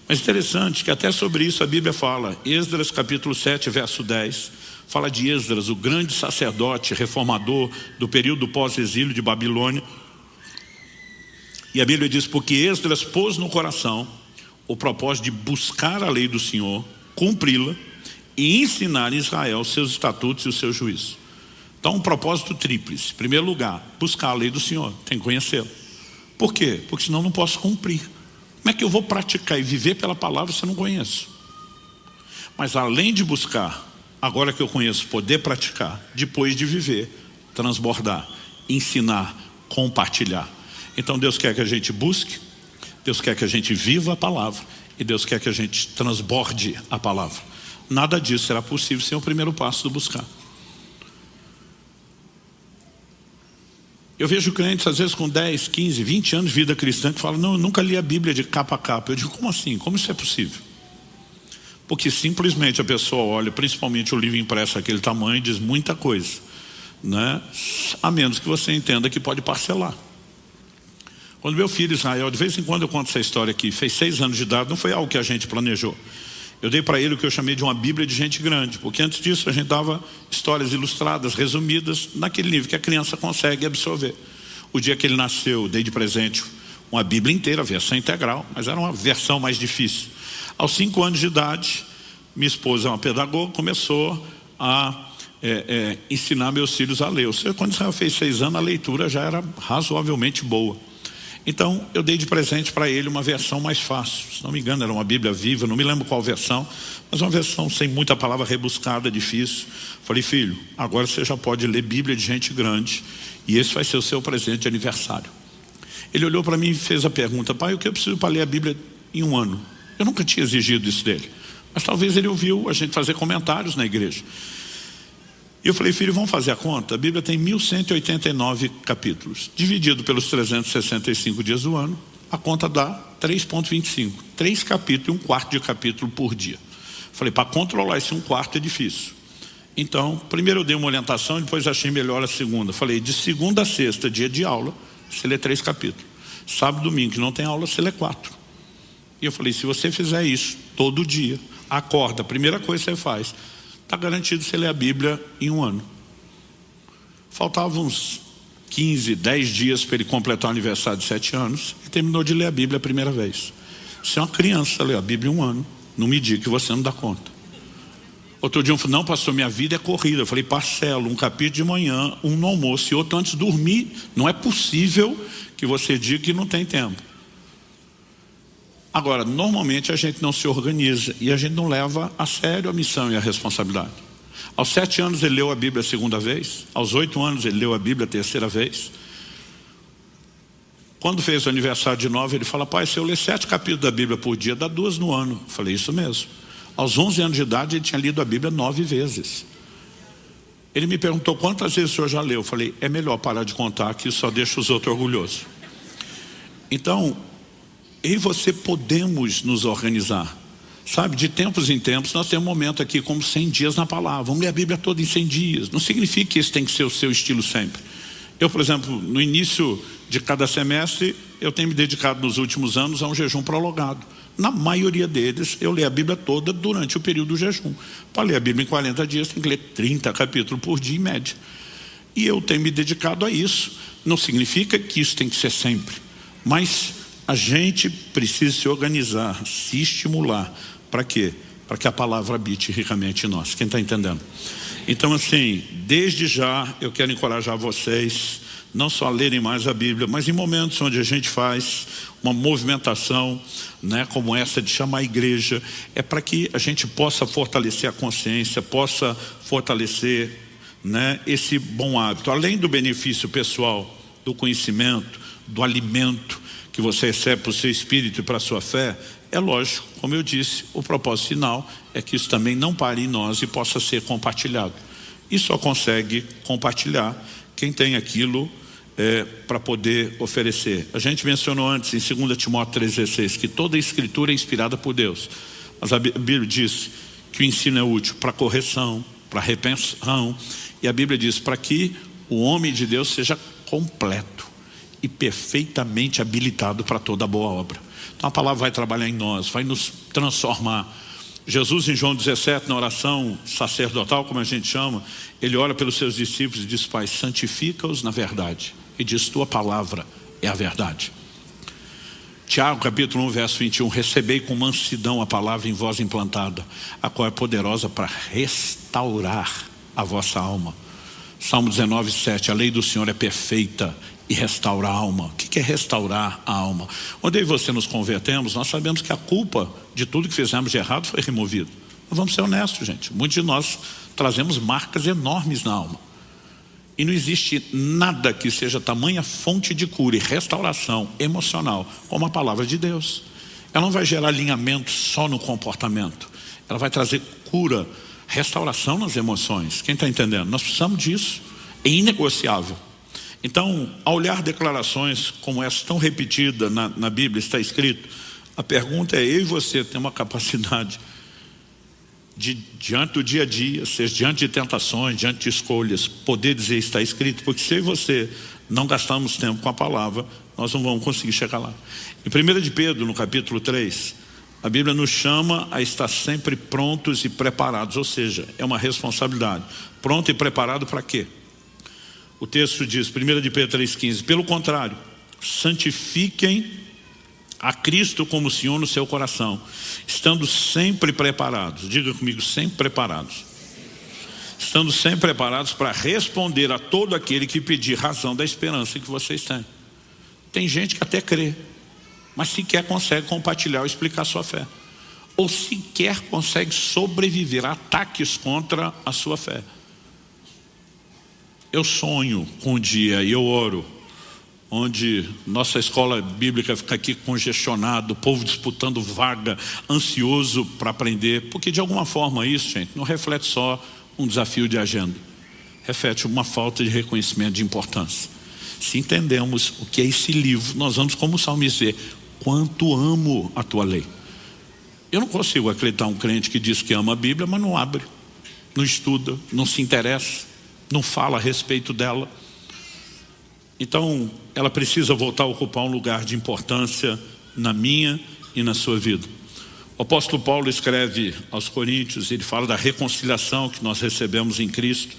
Mas interessante que até sobre isso a Bíblia fala. Esdras capítulo 7, verso 10. Fala de Esdras, o grande sacerdote reformador do período pós-exílio de Babilônia. E a Bíblia diz, porque Esdras pôs no coração o propósito de buscar a lei do Senhor, cumpri-la, e ensinar em Israel os seus estatutos e os seus juízos. Então um propósito tríplice. Em primeiro lugar, buscar a lei do Senhor, tem que conhecê-la. Por quê? Porque senão não posso cumprir. Como é que eu vou praticar e viver pela palavra se eu não conheço? Mas além de buscar, agora que eu conheço, poder praticar, depois de viver, transbordar, ensinar, compartilhar. Então Deus quer que a gente busque, Deus quer que a gente viva a palavra, e Deus quer que a gente transborde a palavra. Nada disso será possível sem o primeiro passo do buscar. Eu vejo crentes às vezes com 10, 15, 20 anos de vida cristã que falam, não, eu nunca li a Bíblia de capa a capa. Eu digo, como assim? Como isso é possível? Porque simplesmente a pessoa olha, principalmente o livro impresso aquele tamanho, diz muita coisa, né? A menos que você entenda que pode parcelar. Quando meu filho Israel, de vez em quando eu conto essa história aqui, fez 6 anos de idade, não foi algo que a gente planejou. Eu dei para ele o que eu chamei de uma Bíblia de gente grande, porque antes disso a gente dava histórias ilustradas, resumidas, naquele nível que a criança consegue absorver. O dia que ele nasceu, eu dei de presente uma Bíblia inteira, versão integral, mas era uma versão mais difícil. Aos 5 anos de idade, minha esposa é uma pedagoga, começou a ensinar meus filhos a ler. Ou seja, quando Israel fez 6 anos, a leitura já era razoavelmente boa. Então, eu dei de presente para ele uma versão mais fácil. Se não me engano, era uma Bíblia Viva, não me lembro qual versão, mas uma versão sem muita palavra rebuscada, difícil. Falei, filho, agora você já pode ler Bíblia de gente grande, e esse vai ser o seu presente de aniversário. Ele olhou para mim e fez a pergunta, pai, o que eu preciso para ler a Bíblia em 1 ano? Eu nunca tinha exigido isso dele, mas talvez ele ouviu a gente fazer comentários na igreja. E eu falei, filho, vamos fazer a conta? A Bíblia tem 1189 capítulos. Dividido pelos 365 dias do ano, a conta dá 3,25. 3 capítulos e 1/4 de capítulo por dia. Falei, para controlar esse 1/4 é difícil. Então, primeiro eu dei uma orientação, depois achei melhor a segunda. Falei, de segunda a sexta, dia de aula, você lê 3 capítulos. Sábado e domingo, que não tem aula, você lê 4. E eu falei, se você fizer isso todo dia, acorda, a primeira coisa que você faz, está garantido você ler a Bíblia em 1 ano. Faltavam uns 15, 10 dias para ele completar o aniversário de 7 anos e terminou de ler a Bíblia a primeira vez. Se uma criança lê a Bíblia em 1 ano, não me diga que você não dá conta. Outro dia eu falei, não pastor, minha vida é corrida. Eu falei, parcelo, um capítulo de manhã, um no almoço e outro antes de dormir. Não é possível que você diga que não tem tempo. Agora, normalmente a gente não se organiza e a gente não leva a sério a missão e a responsabilidade. Aos 7 anos ele leu a Bíblia a segunda vez, aos 8 anos ele leu a Bíblia a terceira vez. Quando fez o aniversário de 9, ele fala: pai, se eu ler 7 capítulos da Bíblia por dia, dá 2 no ano. Eu falei: isso mesmo. Aos 11 anos de idade ele tinha lido a Bíblia 9 vezes. Ele me perguntou: quantas vezes o senhor já leu? Eu falei: é melhor parar de contar, que isso só deixa os outros orgulhosos. Então, eu e você podemos nos organizar. Sabe, de tempos em tempos nós temos um momento aqui como 100 dias na palavra. Vamos ler a Bíblia toda em 100 dias. Não significa que esse tem que ser o seu estilo sempre. Eu, por exemplo, no início de cada semestre, eu tenho me dedicado nos últimos anos a um jejum prolongado. Na maioria deles, eu leio a Bíblia toda durante o período do jejum. Para ler a Bíblia em 40 dias, tem que ler 30 capítulos por dia em média. E eu tenho me dedicado a isso. Não significa que isso tem que ser sempre. Mas a gente precisa se organizar, se estimular. Para quê? Para que a palavra habite ricamente em nós. Quem está entendendo? Então, assim, desde já eu quero encorajar vocês, não só a lerem mais a Bíblia, mas em momentos onde a gente faz uma movimentação, né, como essa de chamar a igreja, é para que a gente possa fortalecer a consciência, possa fortalecer, né, esse bom hábito. Além do benefício pessoal, do conhecimento, do alimento que você recebe para o seu espírito e para a sua fé, é lógico, como eu disse, o propósito final é que isso também não pare em nós e possa ser compartilhado. E só consegue compartilhar quem tem aquilo para poder oferecer. A gente mencionou antes em 2 Timóteo 3,16 que toda a escritura é inspirada por Deus. Mas a Bíblia diz que o ensino é útil para correção, para repreensão. E a Bíblia diz para que o homem de Deus seja completo e perfeitamente habilitado para toda boa obra. Então a palavra vai trabalhar em nós, vai nos transformar. Jesus em João 17, na oração sacerdotal, como a gente chama, ele ora pelos seus discípulos e diz: pai, santifica-os na verdade. E diz: tua palavra é a verdade. Tiago capítulo 1 verso 21, recebei com mansidão a palavra em vós implantada, a qual é poderosa para restaurar a vossa alma. Salmo 19, 7, a lei do Senhor é perfeita e restaura a alma. O que é restaurar a alma? Onde eu e você nos convertemos, nós sabemos que a culpa de tudo que fizemos de errado foi removida. Mas vamos ser honestos, gente, muitos de nós trazemos marcas enormes na alma. E não existe nada que seja tamanha fonte de cura e restauração emocional como a palavra de Deus. Ela não vai gerar alinhamento só no comportamento. Ela vai trazer cura, restauração nas emoções. Quem está entendendo? Nós precisamos disso. É inegociável. Então, ao olhar declarações como essa tão repetida na Bíblia, está escrito, a pergunta é: eu e você tem uma capacidade de, diante do dia a dia, seja diante de tentações, diante de escolhas, poder dizer está escrito? Porque se eu e você não gastarmos tempo com a palavra, nós não vamos conseguir chegar lá. Em 1 de Pedro, no capítulo 3, a Bíblia nos chama a estar sempre prontos e preparados, ou seja, é uma responsabilidade. Pronto e preparado para quê? O texto diz, 1 de Pedro 3,15, pelo contrário, santifiquem a Cristo como Senhor no seu coração, estando sempre preparados. Diga comigo, sempre preparados. Estando sempre preparados para responder a todo aquele que pedir razão da esperança que vocês têm. Tem gente que até crê, mas sequer consegue compartilhar ou explicar sua fé. Ou sequer consegue sobreviver a ataques contra a sua fé. Eu sonho com um dia, e eu oro, onde nossa escola bíblica fica aqui congestionada, o povo disputando vaga, ansioso para aprender, porque de alguma forma isso, gente, não reflete só um desafio de agenda, reflete uma falta de reconhecimento de importância. Se entendemos o que é esse livro, nós vamos, como o salmista, dizer: quanto amo a tua lei. Eu não consigo acreditar um crente que diz que ama a Bíblia, mas não abre, não estuda, não se interessa, não fala a respeito dela. Então ela precisa voltar a ocupar um lugar de importância na minha e na sua vida. O apóstolo Paulo escreve aos Coríntios, ele fala da reconciliação que nós recebemos em Cristo,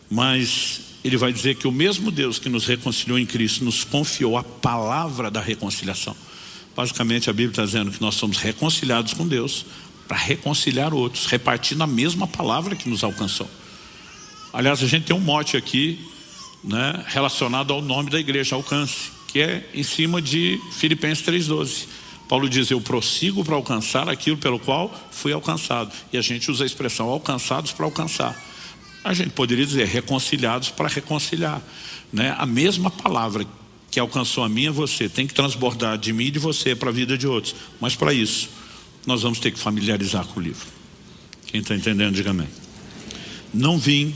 mas ele vai dizer que o mesmo Deus que nos reconciliou em Cristo nos confiou a palavra da reconciliação. Basicamente a Bíblia está dizendo que nós somos reconciliados com Deus para reconciliar outros, repartindo a mesma palavra que nos alcançou. Aliás, a gente tem um mote aqui, né, relacionado ao nome da igreja, Alcance, que é em cima de Filipenses 3,12. Paulo diz, eu prossigo para alcançar aquilo pelo qual fui alcançado. E a gente usa a expressão alcançados para alcançar. A gente poderia dizer reconciliados para reconciliar, né? A mesma palavra que alcançou a mim e você tem que transbordar de mim e de você para a vida de outros. Mas para isso, nós vamos ter que familiarizar com o livro. Quem está entendendo, diga amém. Não vim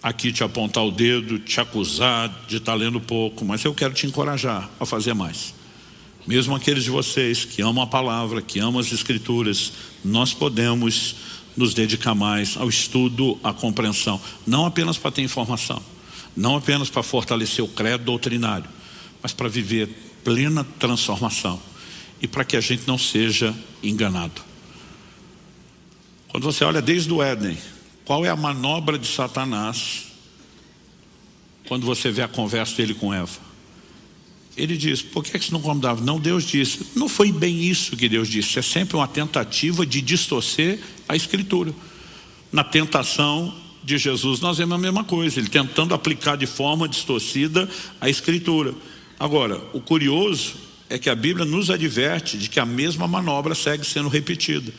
aqui te apontar o dedo, te acusar de estar lendo pouco, mas eu quero te encorajar a fazer mais. Mesmo aqueles de vocês que amam a palavra, que amam as escrituras, nós podemos nos dedicar mais ao estudo, à compreensão, não apenas para ter informação, não apenas para fortalecer o credo doutrinário, mas para viver plena transformação e para que a gente não seja enganado. Quando você olha desde o Éden, qual é a manobra de Satanás quando você vê a conversa dele com Eva? Ele diz, por que você não come da árvore? Não, Deus disse. Não foi bem isso que Deus disse. É sempre uma tentativa de distorcer a Escritura. Na tentação de Jesus, nós vemos a mesma coisa. Ele tentando aplicar de forma distorcida a Escritura. Agora, o curioso é que a Bíblia nos adverte de que a mesma manobra segue sendo repetida.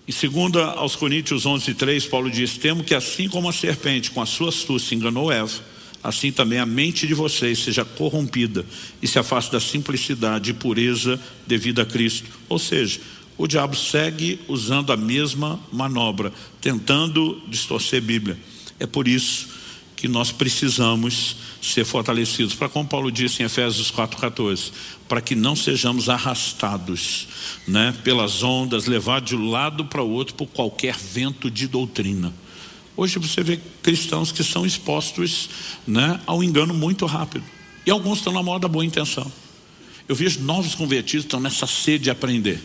Em 2 aos Coríntios 11:3, Paulo diz, temo que assim como a serpente com a sua astúcia enganou Eva, assim também a mente de vocês seja corrompida e se afaste da simplicidade e pureza devida a Cristo. Ou seja, o diabo segue usando a mesma manobra, tentando distorcer a Bíblia. É por isso que nós precisamos ser fortalecidos, para como Paulo disse em Efésios 4:14, para que não sejamos arrastados, né, pelas ondas, levados de um lado para o outro por qualquer vento de doutrina. Hoje você vê cristãos que são expostos, né, ao engano muito rápido. E alguns estão na maior da boa intenção. Eu vejo novos convertidos que estão nessa sede de aprender.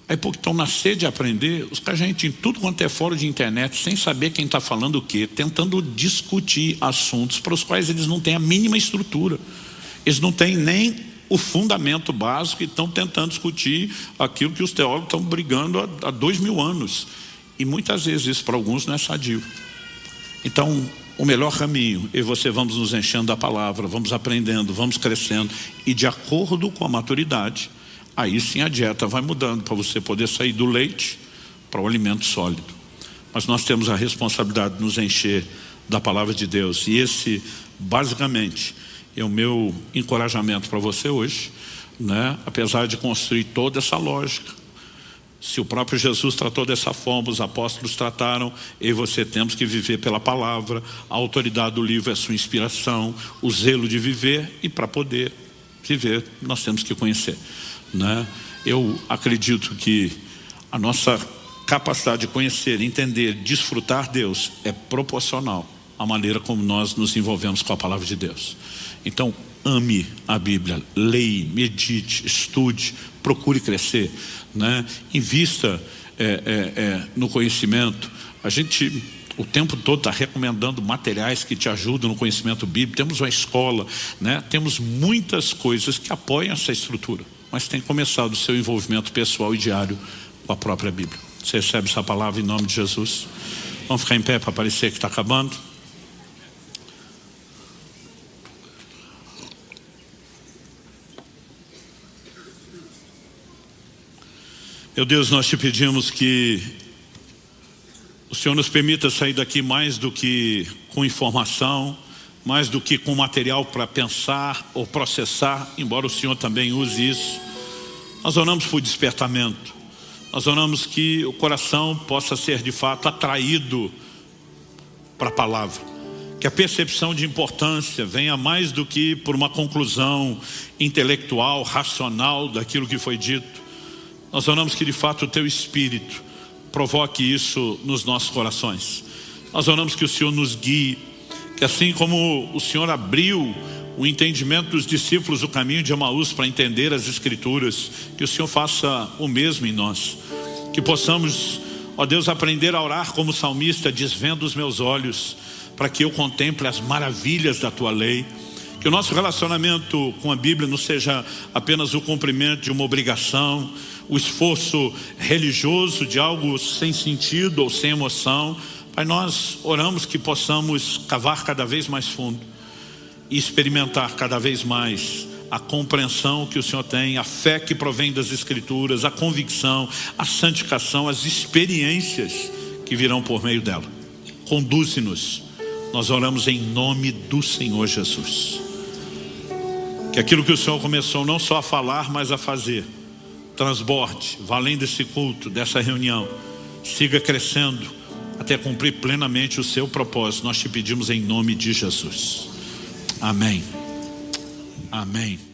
Aí porque estão na sede de aprender, os caras já entram em tudo quanto é fora de internet, sem saber quem está falando o quê, tentando discutir assuntos para os quais eles não têm a mínima estrutura. Eles não têm nem o fundamento básico e estão tentando discutir aquilo que os teólogos estão brigando há 2000 anos. E muitas vezes isso para alguns não é sadio. Então, o melhor caminho, eu e você vamos nos enchendo da palavra, vamos aprendendo, vamos crescendo. E de acordo com a maturidade, aí sim a dieta vai mudando para você poder sair do leite para o alimento sólido. Mas nós temos a responsabilidade de nos encher da palavra de Deus. E esse, basicamente, é o meu encorajamento para você hoje, né? Apesar de construir toda essa lógica. Se o próprio Jesus tratou dessa forma, os apóstolos trataram, eu e você temos que viver pela palavra, a autoridade do livro é a sua inspiração, o zelo de viver, e para poder viver nós temos que conhecer, né? Eu acredito que a nossa capacidade de conhecer, entender, desfrutar Deus é proporcional à maneira como nós nos envolvemos com a palavra de Deus. Então, ame a Bíblia, leia, medite, estude, procure crescer, né? Invista no conhecimento. A gente o tempo todo está recomendando materiais que te ajudam no conhecimento bíblico. Temos uma escola, né? Temos muitas coisas que apoiam essa estrutura, mas tem começado o seu envolvimento pessoal e diário com a própria Bíblia. Você recebe essa palavra em nome de Jesus? Vamos ficar em pé para parecer que está acabando. Meu Deus, nós te pedimos que o Senhor nos permita sair daqui mais do que com informação, mais do que com material para pensar ou processar, embora o Senhor também use isso. Nós oramos por despertamento. Nós oramos que o coração possa ser de fato atraído para a palavra. Que a percepção de importância venha mais do que por uma conclusão intelectual, racional daquilo que foi dito. Nós oramos que de fato o teu Espírito provoque isso nos nossos corações. Nós oramos que o Senhor nos guie, que assim como o Senhor abriu o entendimento dos discípulos do caminho de Emaús para entender as Escrituras, que o Senhor faça o mesmo em nós. Que possamos, ó Deus, aprender a orar como o salmista, desvenda os meus olhos, para que eu contemple as maravilhas da tua lei. Que o nosso relacionamento com a Bíblia não seja apenas o cumprimento de uma obrigação, o esforço religioso de algo sem sentido ou sem emoção. Pai, nós oramos que possamos cavar cada vez mais fundo e experimentar cada vez mais a compreensão que o Senhor tem, a fé que provém das Escrituras, a convicção, a santificação, as experiências que virão por meio dela. Conduze-nos. Nós oramos em nome do Senhor Jesus. Que aquilo que o Senhor começou não só a falar, mas a fazer, transborde, valendo esse culto, dessa reunião, siga crescendo até cumprir plenamente o seu propósito. Nós te pedimos em nome de Jesus. Amém. Amém.